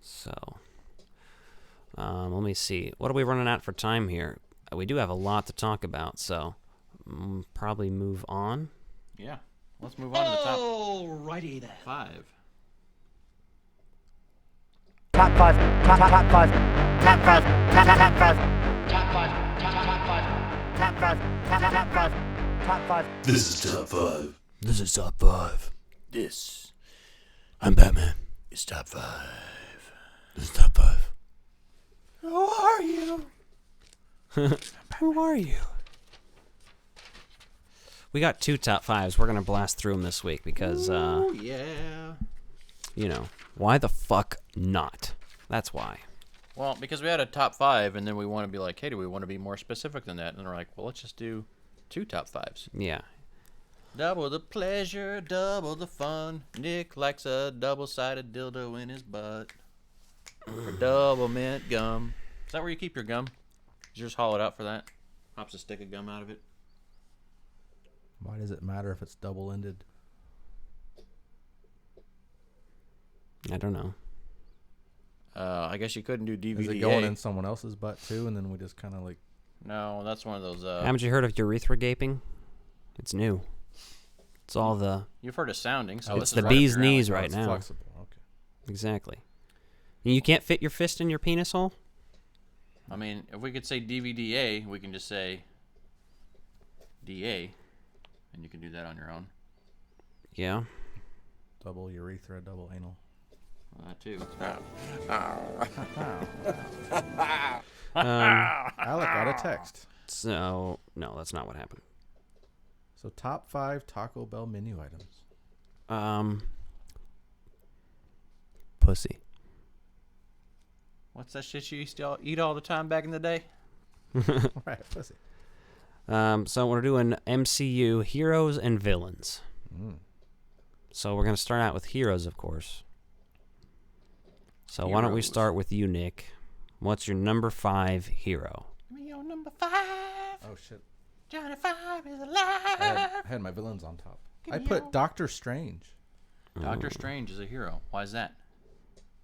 So, let me see. What are we running at for time here? We do have a lot to talk about, so probably move on.
Yeah, let's move on to the top.
Alrighty then.
5.
Top 5. Top 5. Top 5. Top 5. Top 5. Top 5. Top 5. Top 5. Top 5.
This is top 5.
This is top 5.
This.
I'm Batman.
It's top 5.
This is top 5.
Who are you?
Who are you? We got 2 top 5s. We're gonna blast through them this week because,
yeah.
Why the fuck not? That's why.
Well, because we had a top 5, and then we want to be like, hey, do we want to be more specific than that? And we're like, well, let's just do 2 top 5s.
Yeah.
Double the pleasure, double the fun. Nick likes a double-sided dildo in his butt. Or double mint gum. Is that where you keep your gum? Did you just haul it out for that? Pops a stick of gum out of it?
Why does it matter if it's double-ended?
I don't know.
I guess you couldn't do DVD.
Is it going in someone else's butt too, and then we just kind of like...
No, that's one of those...
Haven't you heard of urethra gaping? It's new. It's all the...
You've heard of sounding, so
it's the bee's knees right now.
Flexible. Okay.
Exactly. You can't fit your fist in your penis hole?
I mean, if we could say DVDA, we can just say DA, and you can do that on your own.
Yeah.
Double urethra, double anal.
Well, that too.
Alec got a text.
So, no, that's not what happened.
So, top 5 Taco Bell menu items.
Pussy.
What's that shit you used to eat all the time back in the day?
Right, pussy.
So we're doing MCU Heroes and Villains. So we're going to start out with Heroes, of course. So why don't we start with you, Nick? What's your number 5 hero?
Give me your number 5.
Oh, shit.
Johnny 5 is alive.
I had my villains on top. I put Doctor Strange.
Doctor Strange is a hero. Why is that?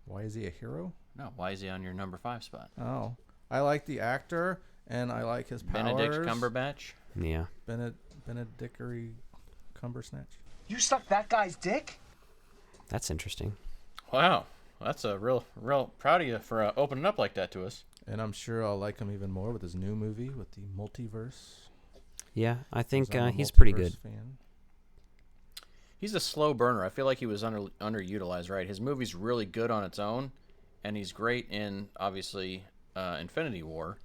Why is he a hero?
No, why is he on your number 5 spot?
Oh. I like the actor, and I like his powers.
Benedict Cumberbatch?
Yeah.
Benedictory Cumbersnatch.
You sucked that guy's dick?
That's interesting.
Wow. That's a real proud of you for opening up like that to us.
And I'm sure I'll like him even more with his new movie with the multiverse.
Yeah, I think
I'm a
he's pretty
multiverse
good.
Fan.
He's a slow burner. I feel like he was underutilized, right? His movie's really good on its own, and he's great in, obviously, Infinity War.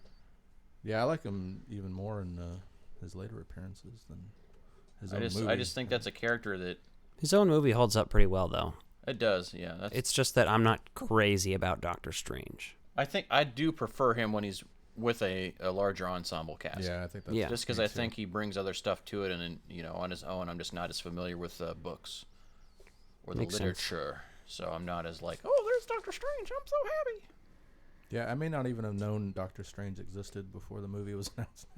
Yeah, I like him even more in his later appearances than his own movie.
I just think that's a character that...
His own movie holds up pretty well, though.
It does, yeah.
It's just that I'm not crazy about Doctor Strange.
I think I do prefer him when he's with a larger ensemble cast.
Yeah, I think that's
just because I think he brings other stuff to it, and on his own, I'm just not as familiar with books or the literature, so I'm not as like, oh, there's Doctor Strange, I'm so happy.
Yeah, I may not even have known Doctor Strange existed before the movie was announced.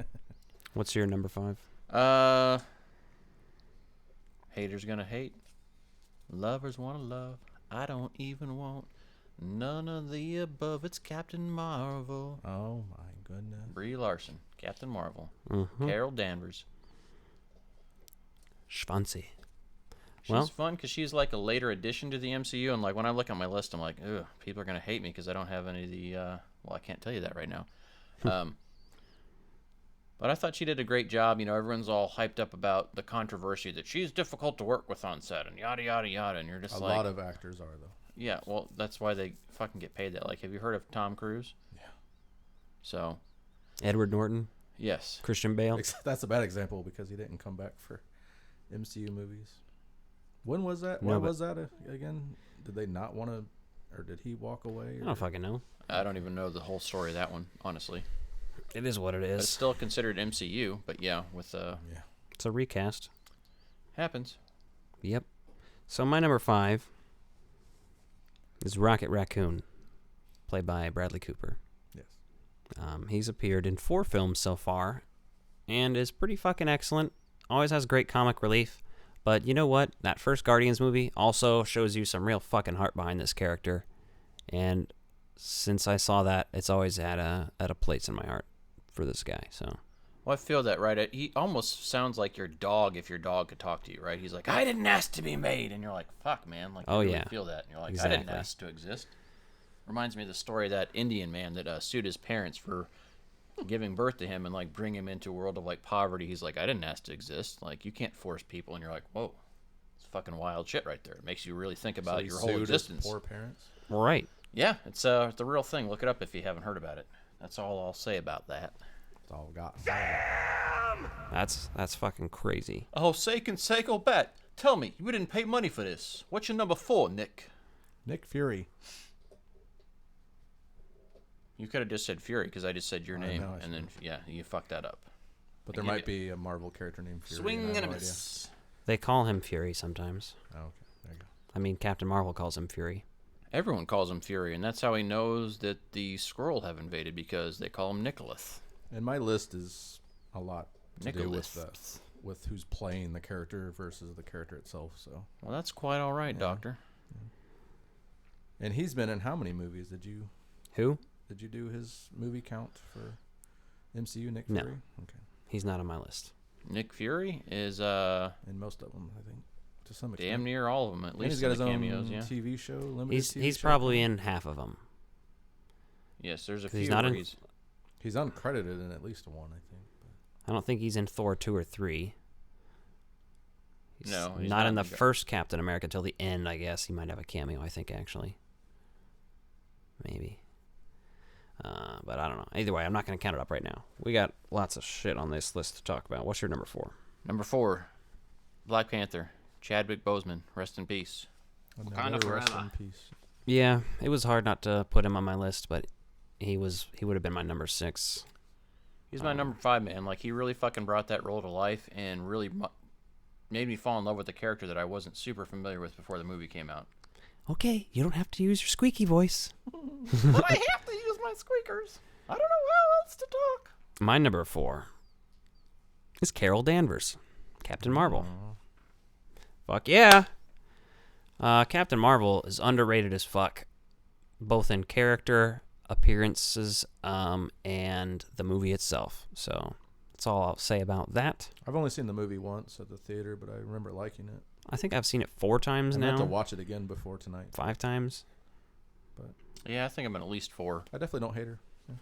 What's your number 5?
Haters gonna hate, lovers wanna love. I don't even want none of the above. It's Captain Marvel.
Oh my goodness.
Brie Larson, Captain Marvel.
Mm-hmm.
Carol Danvers.
Schwanzy.
She's fun because she's like a later addition to the MCU, and like when I look at my list, I'm like, ugh, people are gonna hate me because I don't have any of the. Well, I can't tell you that right now. But I thought she did a great job. Everyone's all hyped up about the controversy that she's difficult to work with on set and yada yada yada, and you're just
a lot of actors are though.
Yeah, well, that's why they fucking get paid that. Like, have you heard of Tom Cruise?
Yeah.
So.
Edward Norton?
Yes.
Christian Bale?
That's a bad example because he didn't come back for MCU movies. When was that? Why was that again? Did they not want to, or did he walk away?
I don't fucking know.
I don't even know the whole story of that one, honestly.
It is what it is.
But it's still considered MCU, but yeah, with
It's a recast.
Happens.
Yep. So my number 5 is Rocket Raccoon, played by Bradley Cooper.
Yes.
He's appeared in 4 films so far, and is pretty fucking excellent. Always has great comic relief. But you know what? That first Guardians movie also shows you some real fucking heart behind this character. And since I saw that, it's always at a place in my heart for this guy. So.
Well, I feel that, right? He almost sounds like your dog if your dog could talk to you, right? He's like, I didn't ask to be made. And you're like, fuck, man. Like, I really feel that. And you're like,
exactly.
I didn't ask to exist. Reminds me of the story of that Indian man that sued his parents for giving birth to him and, like, bring him into a world of, like, poverty. He's like, I didn't ask to exist. Like, you can't force people. And you're like, whoa, it's fucking wild shit right there. It makes you really think about your whole existence.
Poor parents?
Right.
Yeah, it's a real thing. Look it up if you haven't heard about it. That's all I'll say about that.
That's all I've got.
That's fucking crazy.
Oh, sake and sake, oh, bat. Tell me, you didn't pay money for this. What's your number 4, Nick?
Nick Fury.
You could have just said Fury because I just said your name, and then you fucked that up.
But there might be a Marvel character named Fury.
Swing and a miss.
They call him Fury sometimes.
Oh, okay. There you go.
I mean, Captain Marvel calls him Fury.
Everyone calls him Fury, and that's how he knows that the Skrull have invaded, because they call him Nicholas.
And my list is a lot to do
Nicholas.
with who's playing the character versus the character itself. So.
Well, that's quite all right, Doctor.
Yeah. And he's been in how many movies?
Who?
Did you do his movie count for MCU, Nick
No.
Fury? Okay.
He's not on my list.
Nick Fury is
in most of them, I think, to some extent.
damn near all of them, at least.
He's got his
cameos,
own
yeah.
TV show, limited TV
He's
show.
probably in half of them.
Yes, there's a few.
He's not
where
in.
He's uncredited in at least one, I think.
I don't think he's in Thor 2 or 3.
No, he's
not in the first Captain America till the end. I guess he might have a cameo. I think actually, maybe. But I don't know. Either way, I'm not going to count it up right now. We got lots of shit on this list to talk about. What's your number 4?
Number 4, Black Panther, Chadwick Boseman, rest in peace.
Wakanda forever.
Yeah, it was hard not to put him on my list, but he would have been my number 6.
He's my number 5, man. Like, he really fucking brought that role to life and really made me fall in love with the character that I wasn't super familiar with before the movie came out.
Okay, you don't have to use your squeaky voice.
But I have to use my squeakers. I don't know how else to talk.
My number 4 is Carol Danvers, Captain Marvel. Fuck yeah. Captain Marvel is underrated as fuck, both in character, appearances, and the movie itself. So that's all I'll say about that.
I've only seen the movie once at the theater, but I remember liking it.
I think I've seen it 4 times now.
I have to watch it again before tonight.
5 times.
But
yeah, I think I'm at least 4.
I definitely don't hate her. Yeah.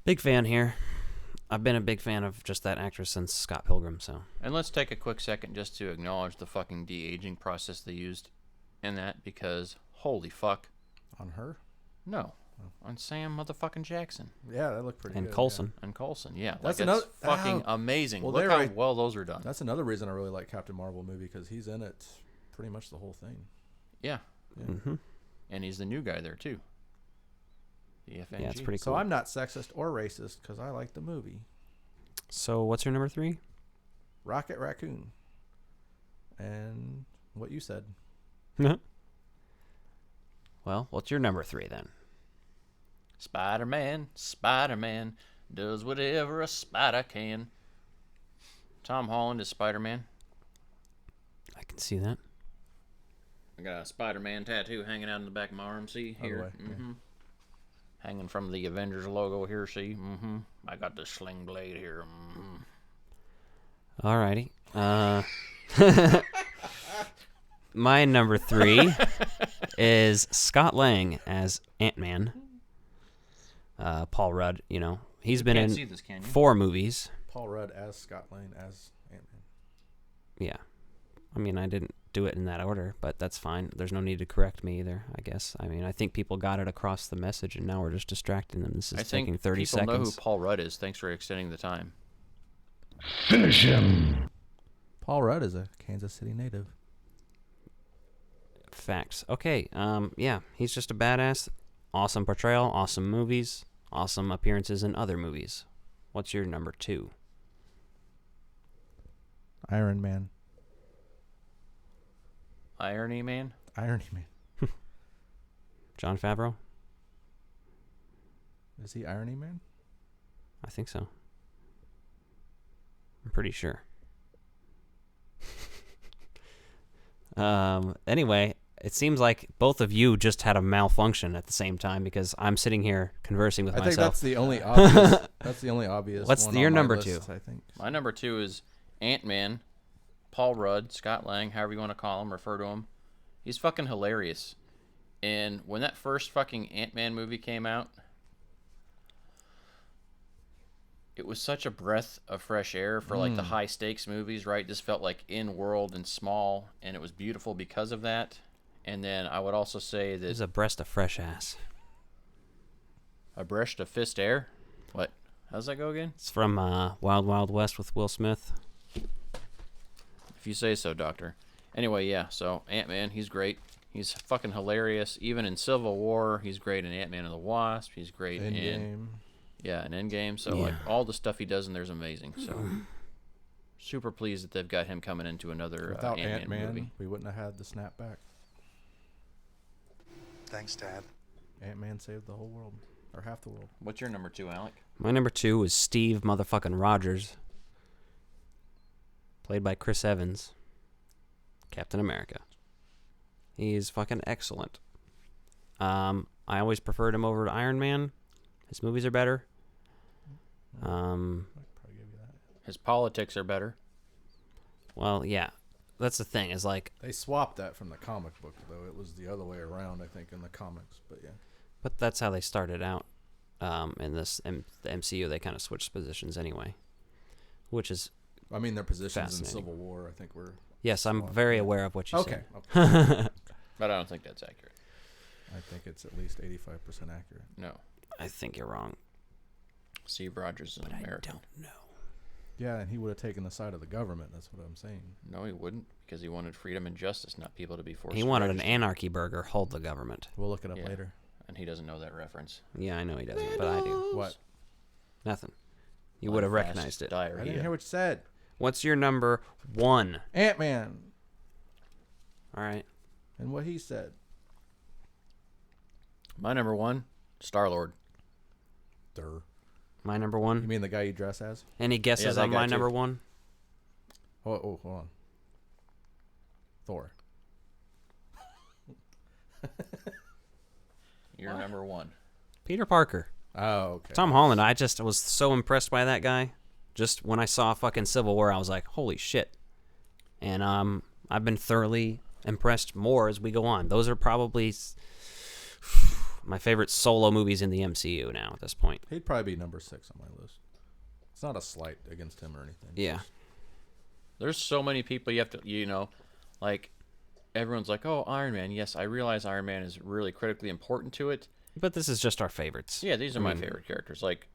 Big fan here. I've been a big fan of just that actress since Scott Pilgrim, so.
And let's take a quick second just to acknowledge the fucking de-aging process they used in that, because holy fuck.
On her?
No. On Sam motherfucking Jackson.
Yeah, that looked pretty
and
good.
Coulson.
Yeah. And Coulson, yeah.
That's
like,
another
fucking amazing.
Well,
look how well those are done.
That's another reason I really like Captain Marvel movie, because he's in it pretty much the whole thing.
Yeah.
Mm-hmm.
And he's the new guy there, too. The FNG.
Yeah, it's pretty cool.
So I'm not sexist or racist because I like the movie.
So what's your number 3?
Rocket Raccoon. And what you said.
Well, what's your number 3 then?
Spider-Man does whatever a spider can. Tom Holland is Spider-Man.
I can see that.
I got a Spider-Man tattoo hanging out in the back of my arm, see here.
Yeah.
Hanging from the Avengers logo here, see? I got the sling blade here.
Alrighty. My number 3 is Scott Lang as Ant-Man. Paul Rudd, you know, he's been in 4 movies.
Paul Rudd as Scott Lang as Ant-Man.
Yeah. I mean, I didn't do it in that order, but that's fine. There's no need to correct me either, I guess. I mean, I think people got it across the message, and now we're just distracting them. This is taking 30 seconds.
People know who Paul Rudd is. Thanks for extending the time.
Finish him.
Paul Rudd is a Kansas City native.
Facts. Okay. Yeah, he's just a badass. Awesome portrayal, awesome movies, awesome appearances in other movies. What's your number 2?
Iron Man.
Irony Man?
Irony Man.
Jon Favreau?
Is he Irony Man?
I think so. I'm pretty sure. Anyway, it seems like both of you just had a malfunction at the same time, because I'm sitting here conversing with myself.
I think that's the only obvious. That's the only obvious.
What's
one
your
on my
number
list,
2?
I think.
My number 2 is Ant-Man. Paul Rudd, Scott Lang, however you want to call him, refer to him. He's fucking hilarious. And when that first fucking Ant-Man movie came out, it was such a breath of fresh air for like the high stakes movies, right? This felt like in world and small, and it was beautiful because of that. And then I would also say that
There's a breast of fresh ass.
a breast of fist air. What? How's that go again?
It's from Wild Wild West with Will Smith.
If you say so, Doctor. Anyway, yeah, so Ant-Man, he's great. He's fucking hilarious. Even in Civil War, he's great in Ant-Man and the Wasp. He's great in Endgame. So, like, all the stuff he does in there is amazing. So, super pleased that they've got him coming into another
Without
Ant-Man movie.
We wouldn't have had the snapback.
Thanks, Dad.
Ant-Man saved the whole world. Or half the world.
What's your number 2, Alec?
My number 2 is Steve motherfucking Rogers. Played by Chris Evans. Captain America. He's fucking excellent. I always preferred him over to Iron Man. His movies are better.
His politics are better.
Well, yeah. That's the thing, is like...
They swapped that from the comic book, though. It was the other way around, I think, in the comics. But yeah.
But that's how they started out. In the MCU, they kind of switched positions anyway. Which is
I mean, their positions in Civil War, I think, were...
Yes, I'm very aware of what you said.
Okay.
But I don't think that's accurate.
I think it's at least 85% accurate.
No.
I think you're wrong.
Steve Rogers is an American.
I don't know.
Yeah, and he would have taken the side of the government. That's what I'm saying.
No, he wouldn't, because he wanted freedom and justice, not people to be forced.
He wanted an anarchy burger. Hold the government.
We'll look it up later.
And he doesn't know that reference.
Yeah, I know he doesn't, but I do.
What?
Nothing. You would have recognized it.
I didn't hear what you said.
What's your number 1?
Ant-Man.
All right.
And what he said.
My number 1, Star-Lord.
Durr.
My number 1?
You mean the guy you dress as?
Any guesses on my number 1?
Oh, hold on. Thor.
You're number 1.
Peter Parker.
Oh, okay.
Tom Holland. I just was so impressed by that guy. Just when I saw fucking Civil War, I was like, holy shit. And I've been thoroughly impressed more as we go on. Those are probably my favorite solo movies in the MCU now at this point.
He'd probably be number 6 on my list. It's not a slight against him or anything.
Yeah.
There's so many people you have to, like, everyone's like, oh, Iron Man. Yes, I realize Iron Man is really critically important to it.
But this is just our favorites.
Yeah, these are my favorite characters. Like,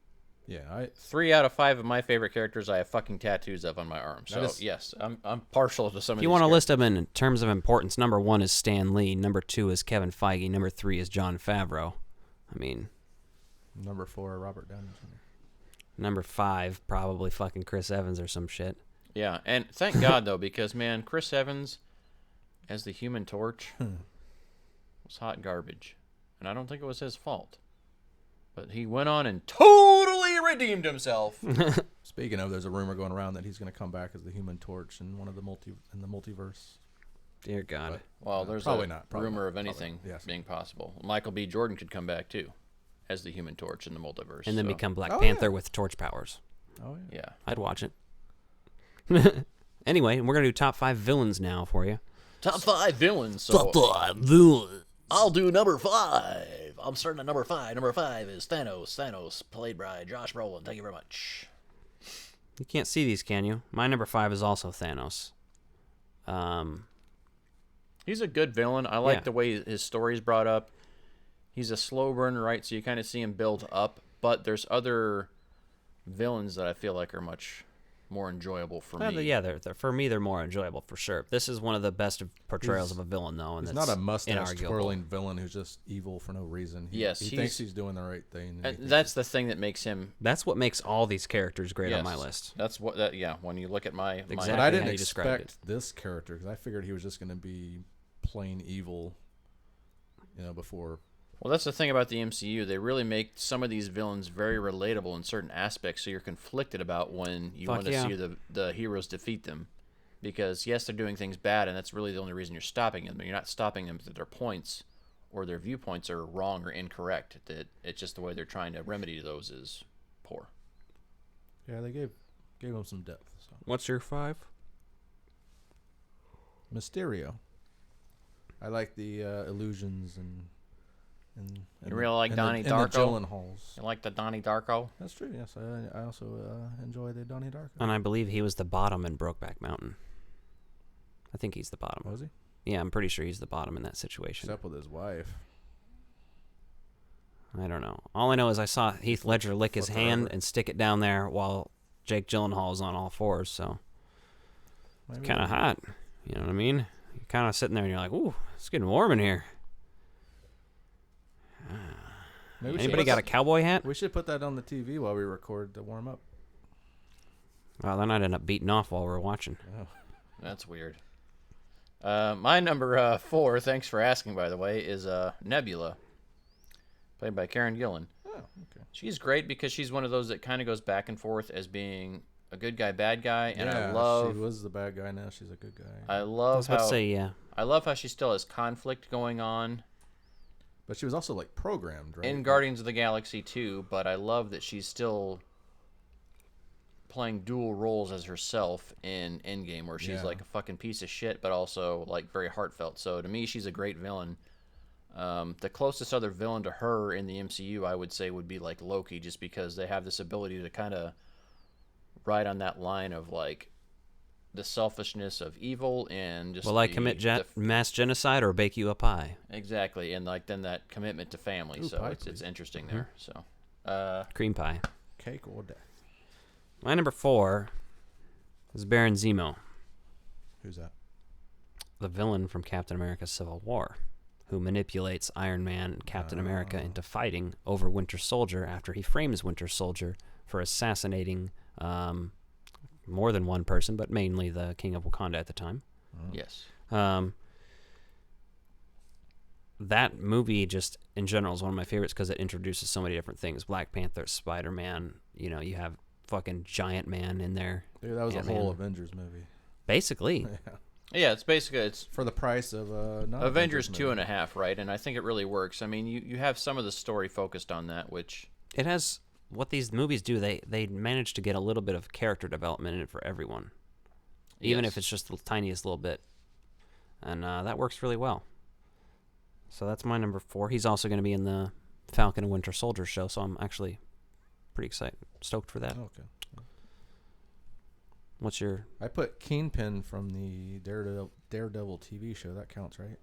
yeah,
3 out of 5 of my favorite characters I have fucking tattoos of on my arm. So, yes, I'm partial to some of these.
If you want to list them in terms of importance, number 1 is Stan Lee, number 2 is Kevin Feige, number 3 is Jon Favreau. I mean...
Number 4, Robert Downey Jr.
Number 5, probably fucking Chris Evans or some shit.
Yeah, and thank God, though, because, man, Chris Evans as the Human Torch was hot garbage. And I don't think it was his fault. But he went on and totally redeemed himself.
Speaking of, there's a rumor going around that he's going to come back as the Human Torch in one of the multiverse.
Dear God.
Well, there's
probably
a
not.
rumor of anything being possible. Michael B. Jordan could come back too, as the Human Torch in the multiverse,
and then become Black Panther with torch powers.
Oh
yeah.
I'd watch it. Anyway, we're gonna do top 5 villains now for you.
Top 5 villains. So
top 5 villains.
I'll do number 5. I'm starting at number 5. Number 5 is Thanos. Thanos, played by Josh Brolin. Thank you very much.
You can't see these, can you? My number 5 is also Thanos.
He's a good villain. I like the way his story's brought up. He's a slow burn, right? So you kind of see him build up. But there's other villains that I feel like are much more enjoyable for me.
Yeah, for me, they're more enjoyable for sure. This is one of the best portrayals of a villain, though, and
he's
that's
not a mustache
inarguable.
twirling villain who's just evil for no reason. He thinks he's doing the right thing.
And that's the thing that makes him.
That's what makes all these characters great on my list.
That's what. When you look at my,
exactly
but I didn't expect this character because I figured he was just going to be plain evil. Before.
Well, that's the thing about the MCU. They really make some of these villains very relatable in certain aspects, so you're conflicted about when you want to see the heroes defeat them. Because, yes, they're doing things bad, and that's really the only reason you're stopping them. But you're not stopping them because their points or their viewpoints are wrong or incorrect. It's just the way they're trying to remedy those is poor.
Yeah, they gave them some depth. So.
What's your 5?
Mysterio. I like the illusions and
you really like Donnie Darko?
The Gyllenhaals.
You like the Donnie Darko?
That's true, yes. I also enjoy the Donnie Darko.
And I believe he was the bottom in Brokeback Mountain. I think he's the bottom.
Was he?
Yeah, I'm pretty sure he's the bottom in that situation.
Except with his wife.
I don't know. All I know is I saw Heath Ledger lick his hand and stick it down there while Jake Gyllenhaal's on all fours, so it's kind of hot. You know what I mean? You're kind of sitting there and you're like, ooh, it's getting warm in here. Anybody got a cowboy hat?
We should put that on the TV while we record to warm up.
Well, then I'd end up beating off while we're watching.
Oh.
That's weird. My number 4, thanks for asking, by the way, is Nebula, played by Karen Gillan.
Oh, okay.
She's great because she's one of those that kind of goes back and forth as being a good guy, bad guy, and I love.
She was the bad guy. Now she's a good guy.
I love how.
Yeah.
I love how she still has conflict going on.
But she was also like programmed, right?
In Guardians of the Galaxy 2, but I love that she's still playing dual roles as herself in Endgame, where she's like a fucking piece of shit, but also like very heartfelt. So to me, she's a great villain. The closest other villain to her in the MCU, I would say, would be like Loki, just because they have this ability to kind of ride on that line of like the selfishness of evil and just.
Will I commit mass genocide or bake you a pie?
Exactly, and like then that commitment to family.
Ooh,
so
pie,
it's interesting
Mm-hmm.
there. So
cream pie,
cake or death.
My number 4 is Baron Zemo.
Who's that?
The villain from Captain America: Civil War, who manipulates Iron Man and Captain America into fighting over Winter Soldier after he frames Winter Soldier for assassinating more than one person, but mainly the King of Wakanda at the time.
Yes.
That movie just in general is one of my favorites because it introduces so many different things. Black Panther, Spider-Man, you have fucking Giant Man in there.
Dude, that was
Ant-Man.
a whole Avengers movie.
Basically.
Yeah, it's basically
for the price of not
Avengers 2.5, right? And I think it really works. I mean, you have some of the story focused on that, which
it has. What these movies do, they manage to get a little bit of character development in it for everyone, even if it's just the tiniest little bit, and that works really well. So that's my number 4. He's also going to be in the Falcon and Winter Soldier show, so I'm actually pretty stoked for that.
Okay.
What's your?
I put Kingpin from the Daredevil TV show. That counts, right?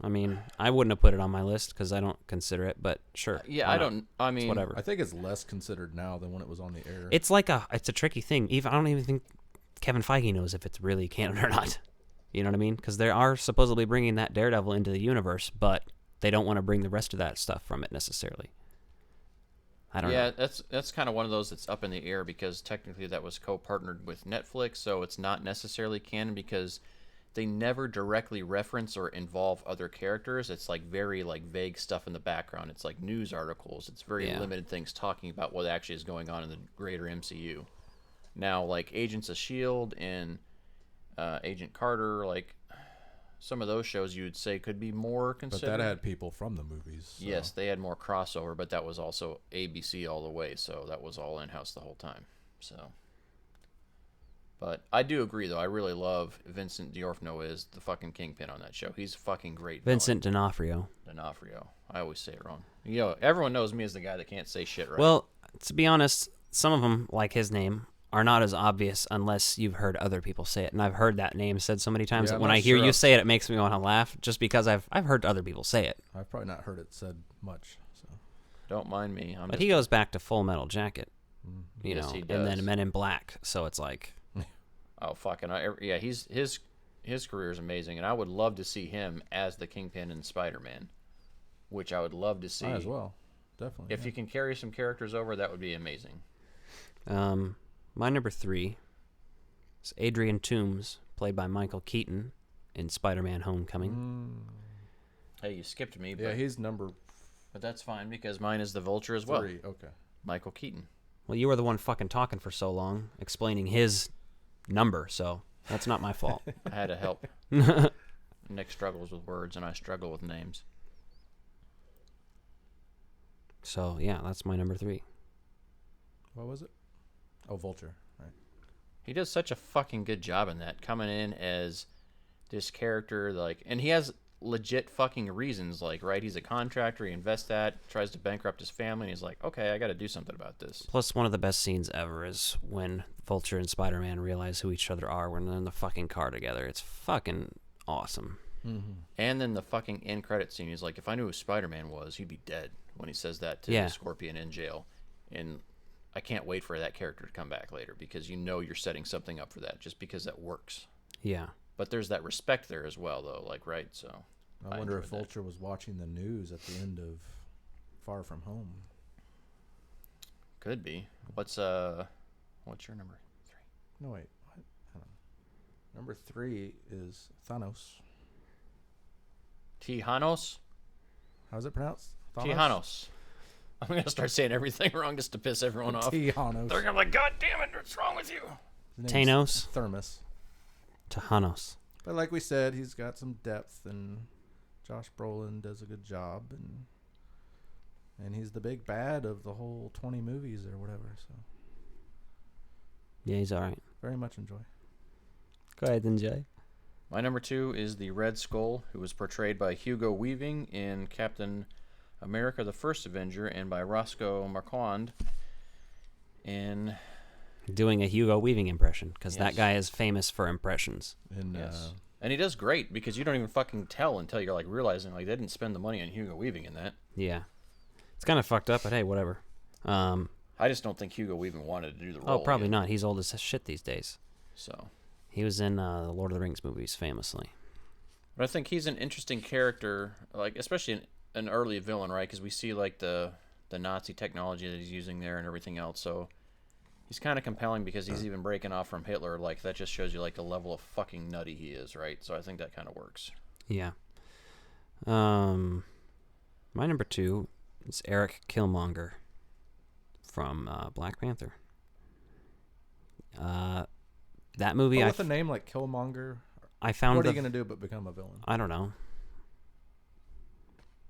I mean, I wouldn't have put it on my list because I don't consider it, but sure.
Yeah, I don't. I mean,
it's whatever.
I think it's less considered now than when it was on the air.
It's a tricky thing. I don't even think Kevin Feige knows if it's really canon or not. You know what I mean? Because they are supposedly bringing that Daredevil into the universe, but they don't want to bring the rest of that stuff from it necessarily. I don't know.
Yeah, that's kind of one of those that's up in the air because technically that was co-partnered with Netflix, so it's not necessarily canon because they never directly reference or involve other characters. It's like very like vague stuff in the background. It's like news articles. It's very limited things talking about what actually is going on in the greater MCU. Now, like Agents of S.H.I.E.L.D. and Agent Carter, like some of those shows you would say could be more considered.
But that had people from the movies. So.
Yes, they had more crossover, but that was also ABC all the way, so that was all in-house the whole time. So, but I do agree, though. I really love Vincent D'Onofrio is the fucking kingpin on that show. He's a fucking great
Vincent D'Onofrio.
D'Onofrio. I always say it wrong. Everyone knows me as the guy that can't say shit right.
Well, to be honest, some of them, like his name, are not as obvious unless you've heard other people say it. And I've heard that name said so many times that when I hear you say it, it makes me want to laugh just because I've heard other people say it.
I've probably not heard it said much. So
don't mind me.
But he goes back to Full Metal Jacket, you
Yes,
know,
he
and then
does.
Men in Black. So it's like,
oh fucking yeah, his career is amazing, and I would love to see him as the Kingpin in Spider-Man, which I would love to see
as well. Definitely.
If you can carry some characters over, that would be amazing.
My number 3 is Adrian Toomes, played by Michael Keaton in Spider-Man: Homecoming.
Hey, you skipped me. But,
yeah, he's number.
But that's fine because mine is the Vulture as well.
3, okay.
Michael Keaton.
Well, you were the one fucking talking for so long, explaining his number, so that's not my fault.
I had to help. Nick struggles with words, and I struggle with names.
So yeah, that's my number 3.
What was it? Oh, Vulture. Right.
He does such a fucking good job in that, coming in as this character, like, and he has legit fucking reasons, like, right? He's a contractor, he invests that, tries to bankrupt his family, and he's like, okay, I got to do something about this.
Plus, one of the best scenes ever is when Vulture and Spider-Man realize who each other are when they're in the fucking car together. It's fucking awesome.
And then the fucking end credit scene, he's like, if I knew who Spider-Man was, he'd be dead, when he says that to the Scorpion in jail. And I can't wait for that character to come back later, because you know you're setting something up for that, just because that works.
Yeah.
But there's that respect there as well, though, like, right? So
I wonder if Vulture was watching the news at the end of Far From Home.
Could be. What's your number 3?
No, wait. What? Hold on. Number 3 is Thanos.
Tijanos?
How's it pronounced?
Tijanos. I'm going to start saying everything wrong just to piss everyone off.
Tijanos.
They're going to be like, God damn it, what's wrong with you?
Thanos.
Thermos.
Tahanos.
But like we said, he's got some depth, and Josh Brolin does a good job, and he's the big bad of the whole 20 movies or whatever. So
yeah, he's all right.
Very much enjoy.
Go ahead, enjoy.
My number 2 is the Red Skull, who was portrayed by Hugo Weaving in Captain America: The First Avenger, and by Roscoe Marquand in
doing a Hugo Weaving impression, because that guy is famous for impressions.
And
and he does great, because you don't even fucking tell until you're like realizing like they didn't spend the money on Hugo Weaving in that.
Yeah, it's kind of fucked up, but hey, whatever.
I just don't think Hugo Weaving wanted to do the role.
Oh, probably not. He's old as shit these days.
So
he was in the Lord of the Rings movies famously.
But I think he's an interesting character, like especially an early villain, right? Because we see like the Nazi technology that he's using there and everything else. So he's kind of compelling because he's even breaking off from Hitler. Like that just shows you like the level of fucking nutty he is, right? So I think that kind of works.
Yeah. My number 2 is Eric Killmonger from Black Panther. That movie.
With a name like Killmonger,
I found.
What are you gonna do but become a villain?
I don't know.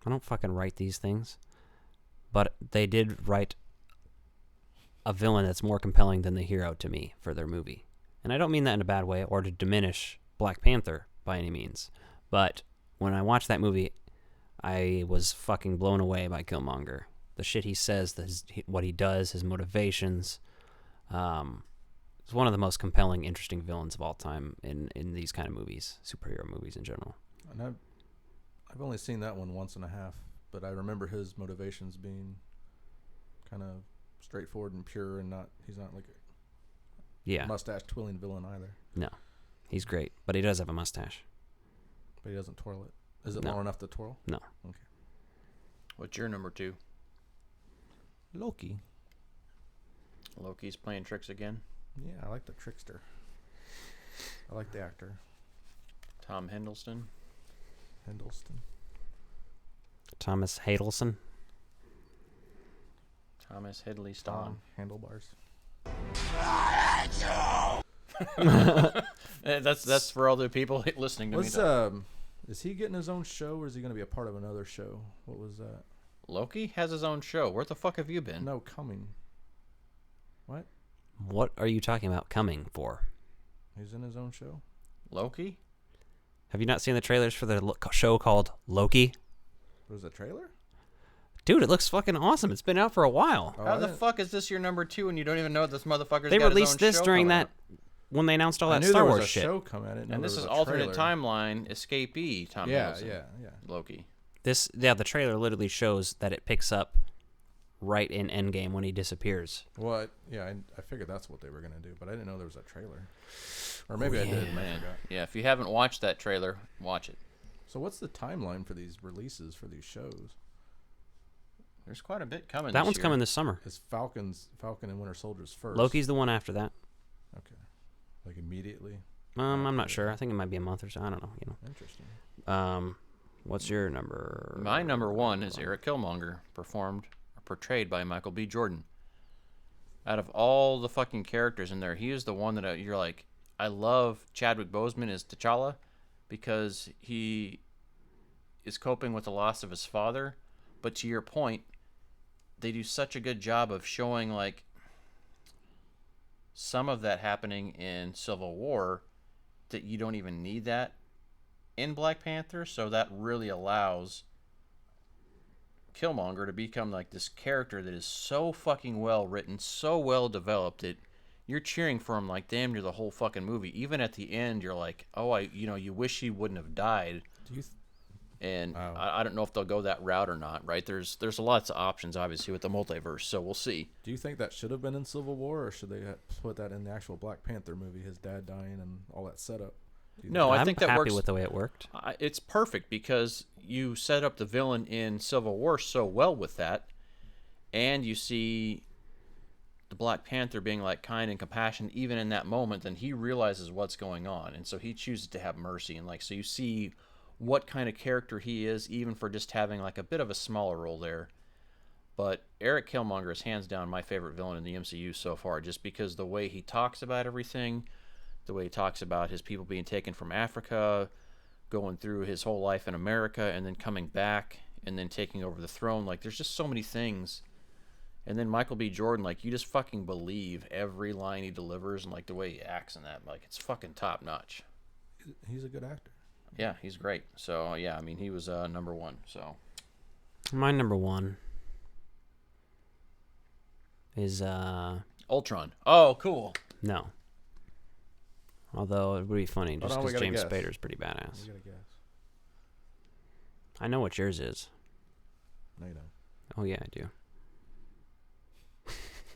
I don't fucking write these things, but they did write a villain that's more compelling than the hero to me for their movie. And I don't mean that in a bad way or to diminish Black Panther by any means. But when I watched that movie, I was fucking blown away by Killmonger. The shit he says, what he does, his motivations. It's one of the most compelling, interesting villains of all time in these kind of movies, superhero movies in general.
And I've only seen that one once and a half, but I remember his motivations being kind of straightforward and pure, and he's not like a mustache twirling villain either.
No, he's great, but he does have a mustache.
But he doesn't twirl it. Is it long enough to twirl?
No.
Okay.
What's your number 2?
Loki.
Loki's playing tricks again.
Yeah, I like the trickster. I like the actor.
Tom Hiddleston.
Thomas Hiddleston.
Thomas Hiddleston.
Handlebars.
That's for all the people listening to me.
Is he getting his own show, or is he going to be a part of another show? What was that?
Loki has his own show. Where the fuck have you been?
No, coming. What?
What are you talking about coming for?
He's in his own show.
Loki?
Have you not seen the trailers for the show called Loki?
Was a trailer?
Dude, it looks fucking awesome. It's been out for a while.
How the fuck is this your number 2 and you don't even know this motherfucker's
They
got
released
his own
this
show
during
coming
that when they announced all that
knew
Star
there was
Wars
a
shit.
show coming. I didn't know
And this
there
is
was a
alternate
trailer.
timeline escapee Tom Hiddleston.
Yeah.
Loki.
The trailer literally shows that it picks up right in Endgame when he disappears.
What? Yeah, I figured that's what they were gonna do, but I didn't know there was a trailer. Or maybe I did. And I forgot.
Yeah, if you haven't watched that trailer, watch it.
So what's the timeline for these releases for these shows?
There's quite a bit coming.
That
this
one's
year.
coming this summer.
Is Falcon and Winter Soldier's first?
Loki's the one after that.
Okay. Like immediately?
I'm not sure. I think it might be a month or so. I don't know.
Interesting.
What's your number?
My number 1 is Eric Killmonger, portrayed by Michael B. Jordan. Out of all the fucking characters in there, he is the one that you're like, I love Chadwick Boseman as T'Challa because he is coping with the loss of his father. But to your point, they do such a good job of showing like some of that happening in Civil War that you don't even need that in Black Panther. So that really allows Killmonger to become like this character that is so fucking well written, so well developed that you're cheering for him like damn near the whole fucking movie. Even at the end, you're like, oh, you wish he wouldn't have died. And I don't know if they'll go that route or not, right? There's lots of options, obviously, with the multiverse, so we'll see.
Do you think that should have been in Civil War, or should they put that in the actual Black Panther movie, his dad dying and all that setup?
No, I think that works.
I'm happy with the way it worked.
It's perfect because you set up the villain in Civil War so well with that, and you see the Black Panther being like kind and compassionate even in that moment, then he realizes what's going on, and so he chooses to have mercy, and like so you see what kind of character he is, even for just having like a bit of a smaller role there. But Eric Killmonger is hands down my favorite villain in the MCU so far, just because the way he talks about everything, the way he talks about his people being taken from Africa, going through his whole life in America, and then coming back, and then taking over the throne. Like, there's just so many things. And then Michael B. Jordan, like, you just fucking believe every line he delivers, and like the way he acts in that, like, it's fucking top notch.
He's a good actor.
Yeah, he's great. So, yeah, I mean, he was number one, so.
My number one is,
Ultron. Oh, cool.
No. Although, it would be funny, just because James Spader's pretty badass.
We gotta guess.
I know what yours is.
No, you don't.
Oh, yeah, I do.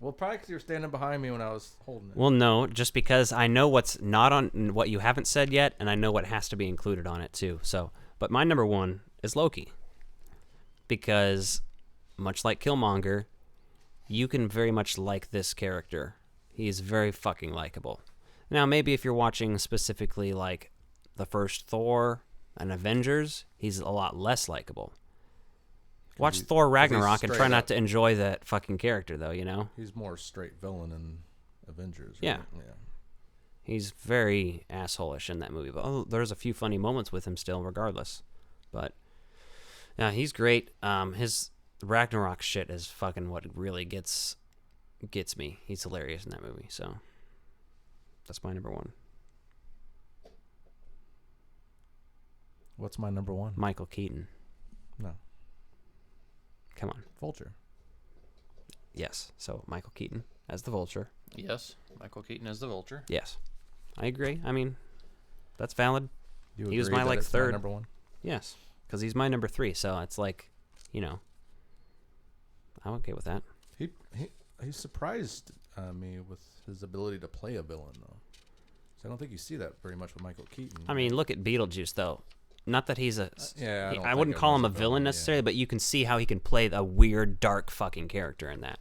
Well, probably because you were standing behind me when I was holding it.
Well, no, just because I know what's not on, what you haven't said yet, and I know what has to be included on it too. So, but my number one is Loki, because much like Killmonger, you can very much like this character. He is very fucking likable. Now, maybe if you're watching specifically like the first Thor and Avengers, he's a lot less likable. Watch Thor Ragnarok and try not to enjoy that fucking character, though, you know?
He's more straight villain in Avengers. Right?
Yeah. He's very asshole-ish in that movie. But there's a few funny moments with him still, regardless. But, yeah, he's great. His Ragnarok shit is fucking what really gets me. He's hilarious in that movie, so that's my number one.
What's my number one?
Michael Keaton.
No.
Come on.
Vulture.
Yes. So Michael Keaton as the Vulture.
Yes. Michael Keaton as the Vulture.
Yes. I agree. I mean, that's valid.
He
was my like third.
My number one?
Yes. Because he's my number 3. So it's like, you know, I'm okay with that.
He surprised me with his ability to play a villain, though. So I don't think you see that very much with Michael Keaton.
I mean, look at Beetlejuice, though. Not that he's a... I wouldn't
call
him a villain necessarily, but you can see how he can play a weird, dark fucking character in that.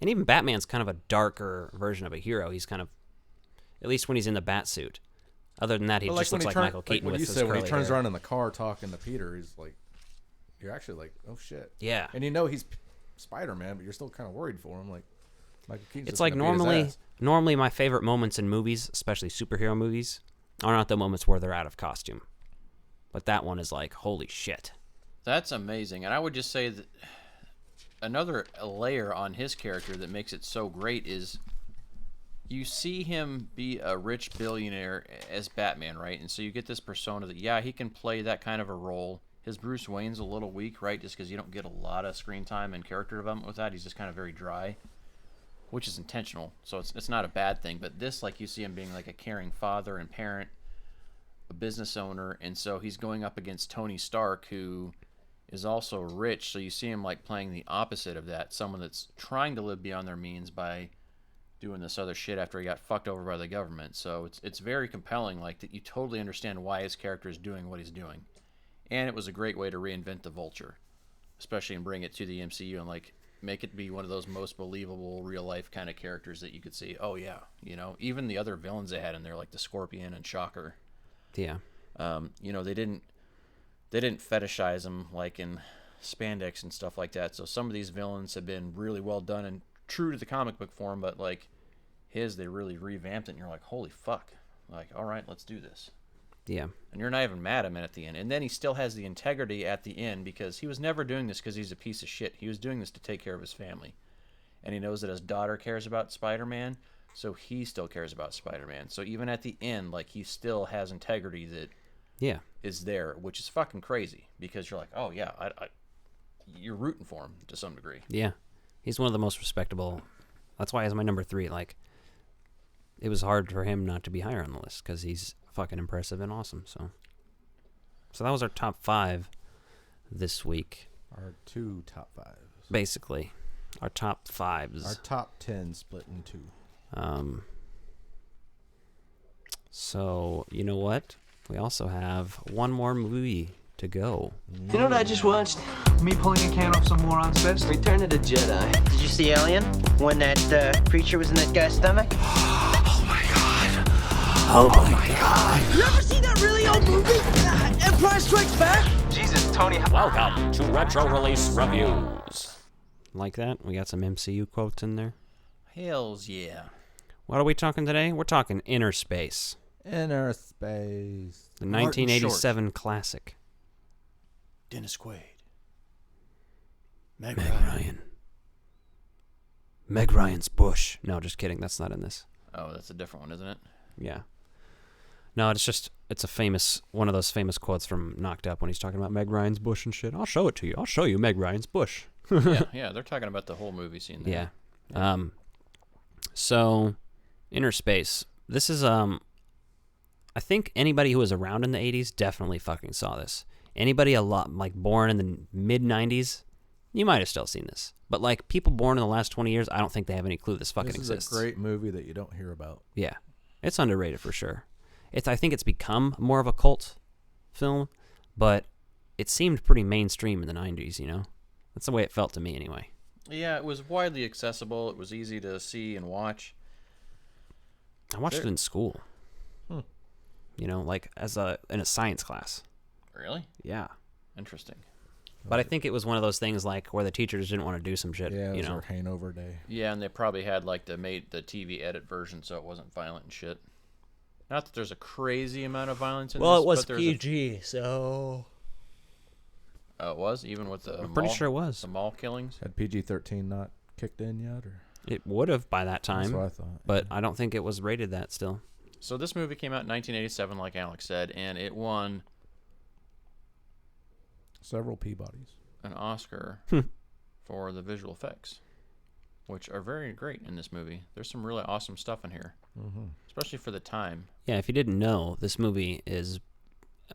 And even Batman's kind of a darker version of a hero. He's kind of... At least when he's in the bat suit. Other than that, he just looks like Michael Keaton with his curly hair.
When he turns around in the car talking to Peter, he's like... You're actually like, oh shit.
Yeah.
And you know he's Spider-Man, but you're still kind of worried for him. Like, Michael Keaton's
it's like normally my favorite moments in movies, especially superhero movies, are not the moments where they're out of costume. But that one is like, holy shit.
That's amazing. And I would just say that another layer on his character that makes it so great is you see him be a rich billionaire as Batman, right? And so you get this persona that, yeah, he can play that kind of a role. His Bruce Wayne's a little weak, right? Just because you don't get a lot of screen time and character development with that. He's just kind of very dry, which is intentional. So it's not a bad thing. But this, like, you see him being like a caring father and parent, a business owner, and so he's going up against Tony Stark, who is also rich. So you see him like playing the opposite of that, someone that's trying to live beyond their means by doing this other shit after he got fucked over by the government. So it's very compelling, like, that you totally understand why his character is doing what he's doing. And it was a great way to reinvent the Vulture, especially and bring it to the MCU and like make it be one of those most believable real life kind of characters that you could see, oh yeah, you know, even the other villains they had in there, like the Scorpion and Shocker.
Yeah.
You know, they didn't fetishize them like in spandex and stuff like that. So some of these villains have been really well done and true to the comic book form, but like they really revamped it, and you're like, holy fuck. Like, all right, let's do this.
Yeah.
And you're not even mad at him at the end. And then he still has the integrity at the end because he was never doing this because he's a piece of shit. He was doing this to take care of his family. And he knows that his daughter cares about Spider-Man, so he still cares about Spider-Man. So even at the end, like, he still has integrity that is there, which is fucking crazy because you're like, oh yeah, you're rooting for him to some degree.
Yeah. He's one of the most respectable. That's why he's my number 3. Like, it was hard for him not to be higher on the list because he's fucking impressive and awesome. So So that was our top 5 this week.
Our 2 top 5s.
Basically. Our top 5s.
Our top 10 split in 2.
So, you know what? We also have one more movie to go.
You know what I just watched? Me pulling a can off some moron's vest? Return of the Jedi.
Did you see Alien? When that creature was in that guy's stomach?
Oh my god.
You ever seen that really old movie? Empire Strikes Back?
Jesus, Tony.
Welcome to Retro Release Reviews.
Like that? We got some MCU quotes in there.
Hells yeah.
What are we talking today? We're talking Innerspace.
Innerspace.
The 1987 classic.
Dennis Quaid.
Meg Ryan. Meg Ryan's Bush. No, just kidding. That's not in this.
Oh, that's a different one, isn't it?
Yeah. No, it's a famous, one of those famous quotes from Knocked Up when he's talking about Meg Ryan's Bush and shit. I'll show it to you. I'll show you Meg Ryan's Bush.
yeah, they're talking about the whole movie scene there.
Yeah. So, Innerspace. This is, I think anybody who was around in the 80s definitely fucking saw this. Anybody born in the mid-90s, you might have still seen this. But, like, people born in the last 20 years, I don't think they have any clue this fucking exists.
This is a great movie that you don't hear about.
Yeah. It's underrated for sure. I think it's become more of a cult film, but it seemed pretty mainstream in the 90s, you know? That's the way it felt to me anyway.
Yeah, it was widely accessible. It was easy to see and watch.
I watched it in school. You know, like in a science class.
Really?
Yeah.
Interesting.
But I think it was one of those things like where the teachers didn't want to do some shit.
Yeah, it was
you know,
our hangover day.
Yeah, and they probably had like the TV edit version, so it wasn't violent and shit. Not that there's a crazy amount of violence in this.
Well, it was
but
PG, so.
Oh, it was even with the.
I'm pretty sure it was
the mall killings.
Had PG-13 not kicked in yet, or?
It would have by that time.
That's what I thought.
But I don't think it was rated that still.
So this movie came out in 1987, like Alex said, and it won
several Peabodys,
an Oscar for the visual effects, which are very great in this movie. There's some really awesome stuff in here, especially for the time.
Yeah, if you didn't know, this movie is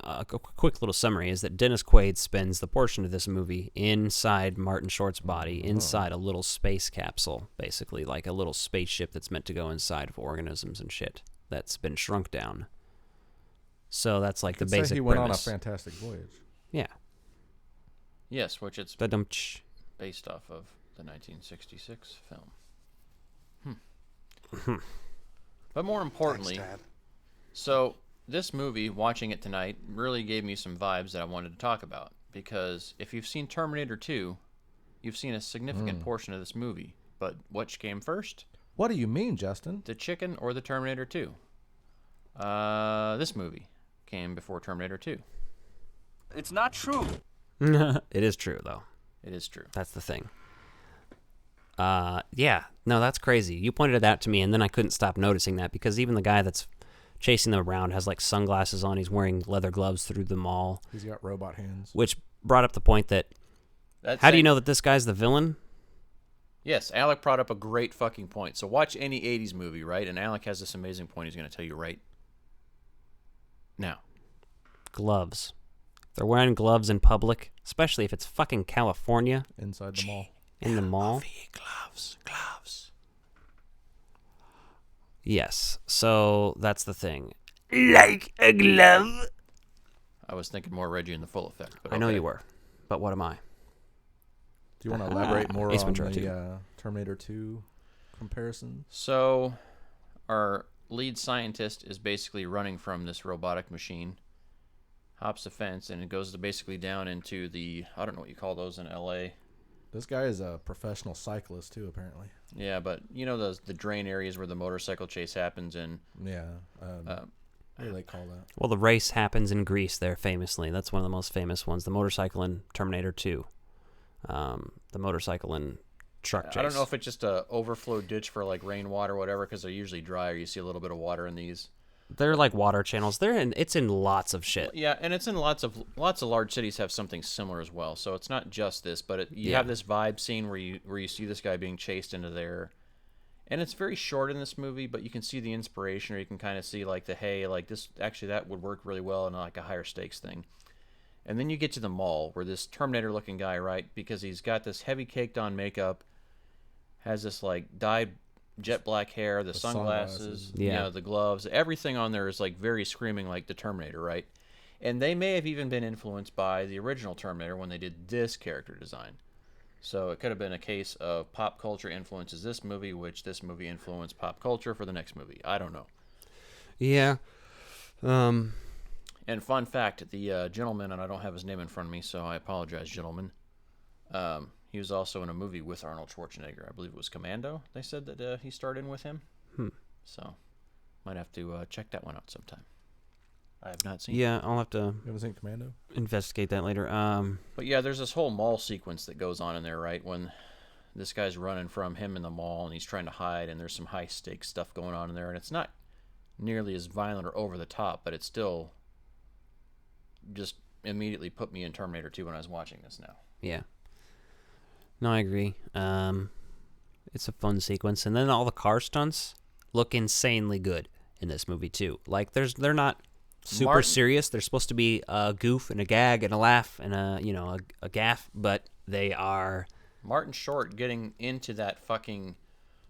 a quick little summary is that Dennis Quaid spends the portion of this movie inside Martin Short's body, inside a little space capsule, basically, like a little spaceship that's meant to go inside of organisms and shit that's been shrunk down. So that's like the basic
he went
premise.
on a fantastic voyage.
Yeah.
Yes, which it's based off of the 1966 film. But more importantly, so this movie, watching it tonight, really gave me some vibes that I wanted to talk about. Because if you've seen Terminator 2, you've seen a significant portion of this movie. But which came first?
What do you mean, Justin?
The chicken or the Terminator 2? This movie came before Terminator 2.
It's not true.
It is true, though.
It is true.
That's the thing. Yeah. No, that's crazy. You pointed that to me, and then I couldn't stop noticing that, because even the guy that's chasing them around has, like, sunglasses on. He's wearing leather gloves through the mall.
He's got robot hands.
Which brought up the point that... How do you know that this guy's the villain?
Yes, Alec brought up a great fucking point. So watch any 80s movie, right? And Alec has this amazing point he's going to tell you right now.
Gloves. They're wearing gloves in public, especially if it's fucking California.
Inside the mall.
In the mall.
Gloves.
Yes, so that's the thing. Like a glove.
I was thinking more Reggie in the Full Effect. But
I know you were, but what am I?
Do you want to elaborate more
Ace
on
Ventura
the Terminator 2 comparison?
So, our lead scientist is basically running from this robotic machine, hops a fence, and it goes basically down into the, I don't know what you call those in LA.
This guy is a professional cyclist too, apparently.
Yeah, but you know the drain areas where the motorcycle chase happens in.
Yeah. What do they call that?
Well, the race happens in Greece there famously. That's one of the most famous ones. The motorcycle in Terminator 2. The motorcycle in truck chase.
I don't know if it's just a overflow ditch for like rainwater or whatever, because they're usually dry, or you see a little bit of water in these.
They're like water channels. It's in lots of shit.
Yeah, and it's in lots of large cities have something similar as well. So it's not just this, but you have this vibe scene where you see this guy being chased into there, and it's very short in this movie, but you can see the inspiration, or you can kind of see like that would work really well in like a higher stakes thing. And then you get to the mall where this Terminator-looking guy, right, because he's got this heavy caked-on makeup, has this, like, dyed jet black hair, the sunglasses, the gloves, everything on there is, like, very screaming like the Terminator, right? And they may have even been influenced by the original Terminator when they did this character design. So it could have been a case of pop culture influences this movie, which this movie influenced pop culture for the next movie. I don't know.
Yeah.
And fun fact, the gentleman, and I don't have his name in front of me, so I apologize, gentlemen. He was also in a movie with Arnold Schwarzenegger. I believe it was Commando. They said that he starred in with him. So might have to check that one out sometime. I have not seen it.
Yeah, I'll have to
You haven't seen Commando?
investigate that later.
But yeah, there's this whole mall sequence that goes on in there, right? When this guy's running from him in the mall and he's trying to hide, and there's some high-stakes stuff going on in there. And it's not nearly as violent or over the top, but it's still just immediately put me in Terminator 2 when I was watching this now.
Yeah. No, I agree. It's a fun sequence. And then all the car stunts look insanely good in this movie, too. Like, they're not super serious. They're supposed to be a goof and a gag and a laugh and a gaff, but they are...
Martin Short getting into that fucking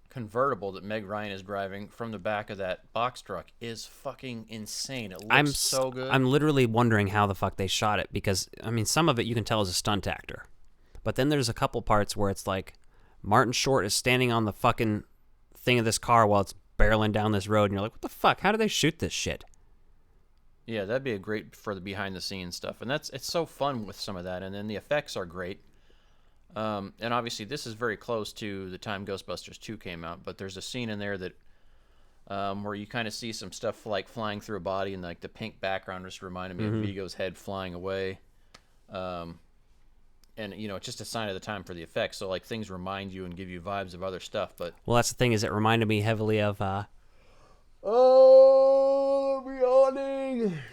convertible that Meg Ryan is driving from the back of that box truck is fucking insane. It looks so good.
I'm literally wondering how the fuck they shot it, because, I mean, some of it you can tell is a stunt actor. But then there's a couple parts where it's like Martin Short is standing on the fucking thing of this car while it's barreling down this road, and you're like, what the fuck? How do they shoot this shit?
Yeah, that'd be a great for the behind-the-scenes stuff. And it's so fun with some of that. And then the effects are great. And obviously this is very close to the time Ghostbusters 2 came out, but there's a scene in there that where you kind of see some stuff like flying through a body, and like the pink background just reminded me of Vigo's head flying away. And it's just a sign of the time for the effects. So like things remind you and give you vibes of other stuff. But
well, that's the thing, is it reminded me heavily of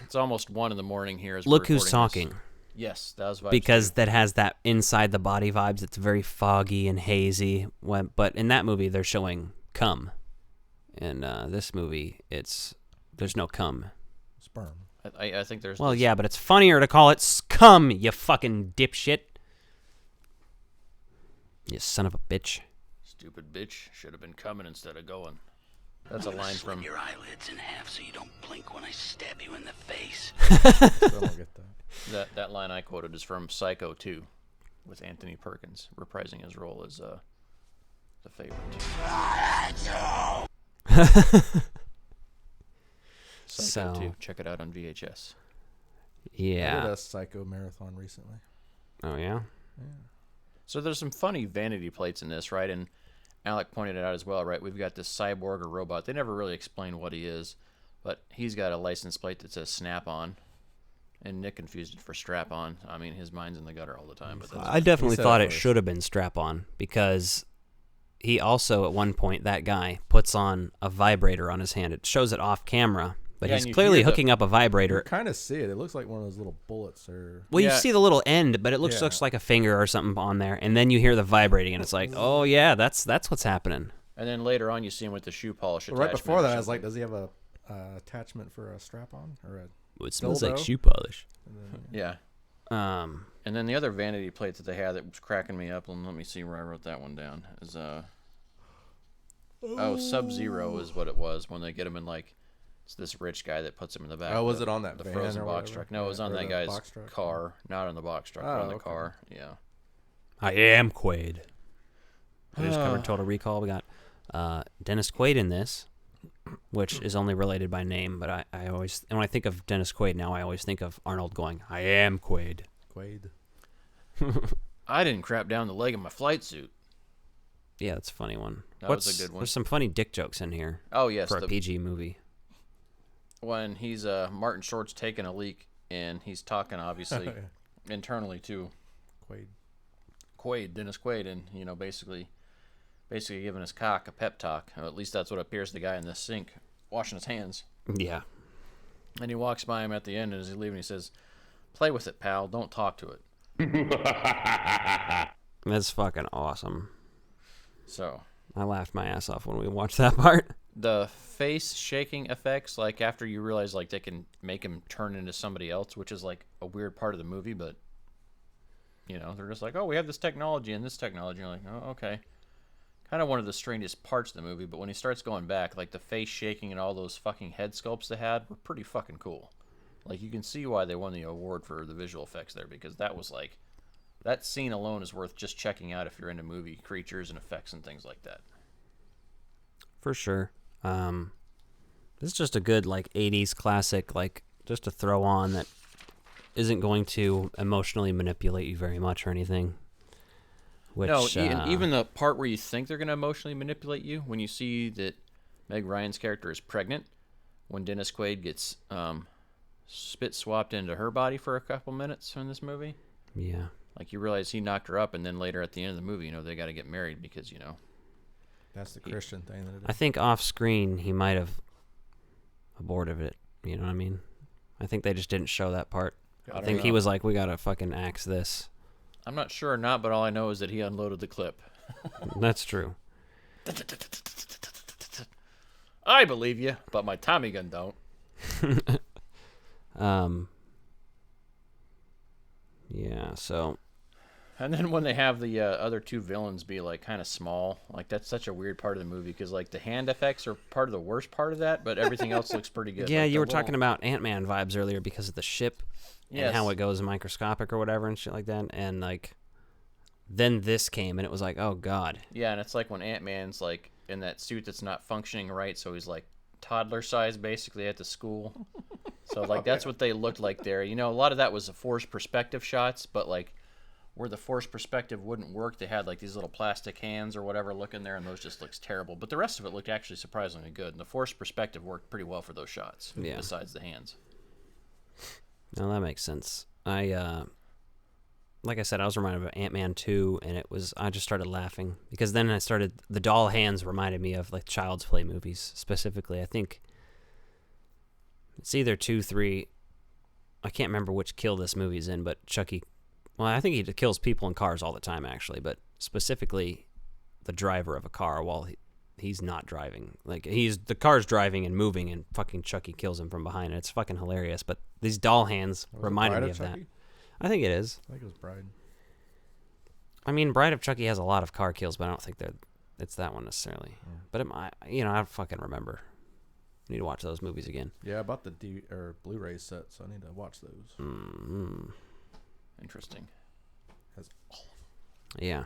it's almost 1 a.m. here. As
Look Who's Talking.
This. Yes, that was vibes
because
too.
That has that inside the body vibes. It's very foggy and hazy. But in that movie, they're showing cum. In this movie, there's no cum.
Sperm.
I think there's.
Well, yeah, but it's funnier to call it scum, you fucking dipshit. You son of a bitch.
Stupid bitch. Should have been coming instead of going. That's a line from...
your eyelids in half so you don't blink when I stab you in the face.
I don't get that.
That line I quoted is from Psycho 2, with Anthony Perkins reprising his role as the favorite. Psycho 2. Check it out on VHS.
Yeah.
I did a Psycho marathon recently.
Oh, yeah?
Yeah.
So there's some funny vanity plates in this, right? And Alec pointed it out as well, right? We've got this cyborg or robot. They never really explain what he is, but he's got a license plate that says Snap-on, and Nick confused it for Strap-on. I mean, his mind's in the gutter all the time. But
I definitely thought it should have been Strap-on, because he also, at one point, that guy, puts on a vibrator on his hand. It shows it off camera, but he's clearly hooking up a vibrator.
You kind of see it. It looks like one of those little bullets.
Well, you see the little end, but it looks like a finger or something on there, and then you hear the vibrating, and it's like, oh yeah, that's what's happening.
And then later on, you see him with the shoe polish attachment.
Right before that, I was like, does he have a attachment for a strap-on or a?
Well, it smells like shoe polish.
Yeah. And then the other vanity plate that they had that was cracking me up, and let me see where I wrote that one down, is Sub-Zero is what it was when they get him in like. It's this rich guy that puts him in the back.
Oh, was it on that
the
van
frozen
or
box
whatever?
truck? No, it was on that guy's car, not on the box truck, but on the
okay.
car. Yeah.
I am Quaid. We just covered Total Recall. We got Dennis Quaid in this, which is only related by name, but I always, when I think of Dennis Quaid now, I always think of Arnold going, I am Quaid.
I didn't crap down the leg of my flight suit.
Yeah, that's a funny one.
That was a good one.
There's some funny dick jokes in here.
Oh, yes.
For a PG movie.
When he's Martin Short's taking a leak, and he's talking obviously internally to Dennis Quaid, and basically giving his cock a pep talk. Or at least that's what appears to the guy in the sink washing his hands.
Yeah.
And he walks by him at the end, and as he's leaving, he says, "Play with it, pal. Don't talk to it."
That's fucking awesome.
So
I laughed my ass off when we watched that part.
the face shaking effects, like after you realize like they can make him turn into somebody else, which is like a weird part of the movie, but you know, they're just like, oh, we have this technology and this technology. And you're like, oh, okay. Kind of one of the strangest parts of the movie, but when he starts going back, like the face shaking and all those fucking head sculpts they had were pretty fucking cool. Like you can see why they won the award for the visual effects there, because that was like, that scene alone is worth just checking out if you're into movie creatures and effects and things like that.
For sure. This is just a good like 80s classic, like just to throw on that isn't going to emotionally manipulate you very much or anything. Which,
no, even the part where you think they're going to emotionally manipulate you, when you see that Meg Ryan's character is pregnant, when Dennis Quaid gets spit swapped into her body for a couple minutes in this movie.
Yeah.
Like you realize he knocked her up, and then later at the end of the movie, you know, they got to get married because, you know.
That's the Christian thing that it is.
I think off screen he might have aborted it. You know what I mean? I think they just didn't show that part. I think he was like, we got to fucking axe this.
I'm not sure or not, but all I know is that he unloaded the clip.
That's true.
I believe you, but my Tommy gun don't.
Yeah, so.
And then when they have the other two villains be like kind of small, like that's such a weird part of the movie because like the hand effects are part of the worst part of that, but everything else looks pretty good.
Yeah,
like,
you were talking about Ant-Man vibes earlier because of the ship and how it goes microscopic or whatever and shit like that, and like then this came and it was like, oh god.
Yeah, and it's like when Ant-Man's like in that suit that's not functioning right, so he's like toddler size basically at the school. So like that's what they looked like there. You know, a lot of that was the forced perspective shots, but like where the forced perspective wouldn't work, they had like these little plastic hands or whatever looking there, and those just looks terrible. But the rest of it looked actually surprisingly good, and the forced perspective worked pretty well for those shots.
Yeah.
Besides the hands.
No, that makes sense. I like I said, I was reminded of Ant-Man 2, and I just started laughing because then the doll hands reminded me of like Child's Play movies specifically. I think it's either 2, 3. I can't remember which kill this movie's in, but Chucky. Well, I think he kills people in cars all the time, actually, but specifically the driver of a car while he's not driving. Like, the car's driving and moving, and fucking Chucky kills him from behind. It's fucking hilarious, but these doll hands reminded me of that. I think it is.
I think it was Bride.
I mean, Bride of Chucky has a lot of car kills, but I don't think it's that one necessarily. Yeah. But I don't fucking remember. I need to watch those movies again.
Yeah, I bought the Blu-ray set, so I need to watch those.
Mm-hmm.
Interesting.
Has all of them.
Yeah.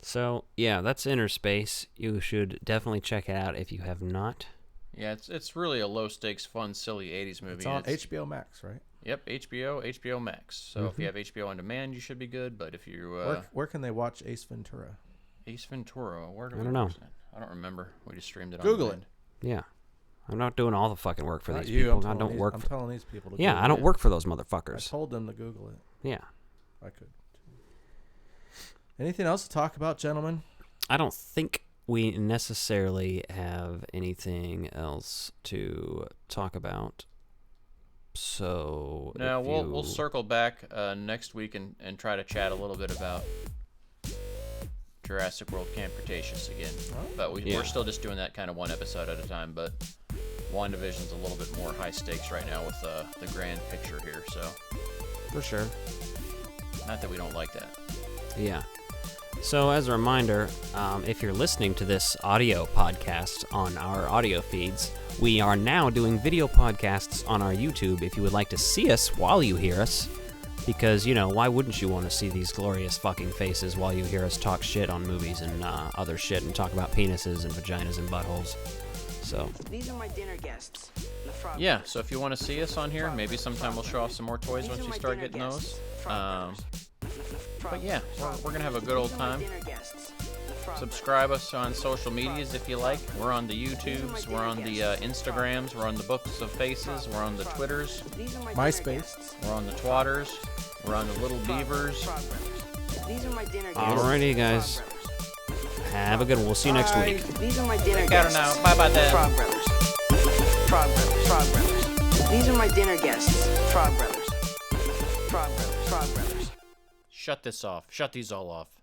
So, yeah, that's Innerspace. You should definitely check it out if you have not.
Yeah, it's really a low-stakes, fun, silly 80s movie.
It's on HBO Max, right?
Yep, HBO Max. So if you have HBO on demand, you should be good. But if you...
where can they watch Ace Ventura?
Ace Ventura? Where do we
I don't know.
I don't remember. We just streamed it on
Google it.
Yeah. I'm not doing all the fucking work for these
you,
people.
I'm telling these people to Google
I don't work for those motherfuckers.
I told them to Google it.
Yeah.
I could. Anything else to talk about, gentlemen?
I don't think we necessarily have anything else to talk about. So
now we'll circle back next week and try to chat a little bit about Jurassic World Camp Cretaceous again. But we're still just doing that kind of one episode at a time. But Wandavision's a little bit more high stakes right now with the grand picture here. So
for sure.
Not that we don't like that.
Yeah. So as a reminder, if you're listening to this audio podcast on our audio feeds, we are now doing video podcasts on our YouTube if you would like to see us while you hear us. Because, why wouldn't you want to see these glorious fucking faces while you hear us talk shit on movies and other shit and talk about penises and vaginas and buttholes? So.
These are my dinner guests.
Yeah, so if you want to see us on here, maybe sometime we'll show off some more toys once you start getting those. But yeah, we're going to have a good old time. Subscribe us on social medias if you like. We're on the YouTubes, we're on the Instagrams, we're on the Books of Faces, we're on the Twitters.
MySpace.
We're on the Twatters. We're on the Little Beavers.
Alrighty, guys. Have a good one. We'll see you next week.
These are my dinner
guests. Now. Bye-bye then.
Frog Brothers. Frog Brothers. Frog Brothers. These are my dinner guests. Frog Brothers. Frog Brothers. Frog Brothers.
Shut this off. Shut these all off.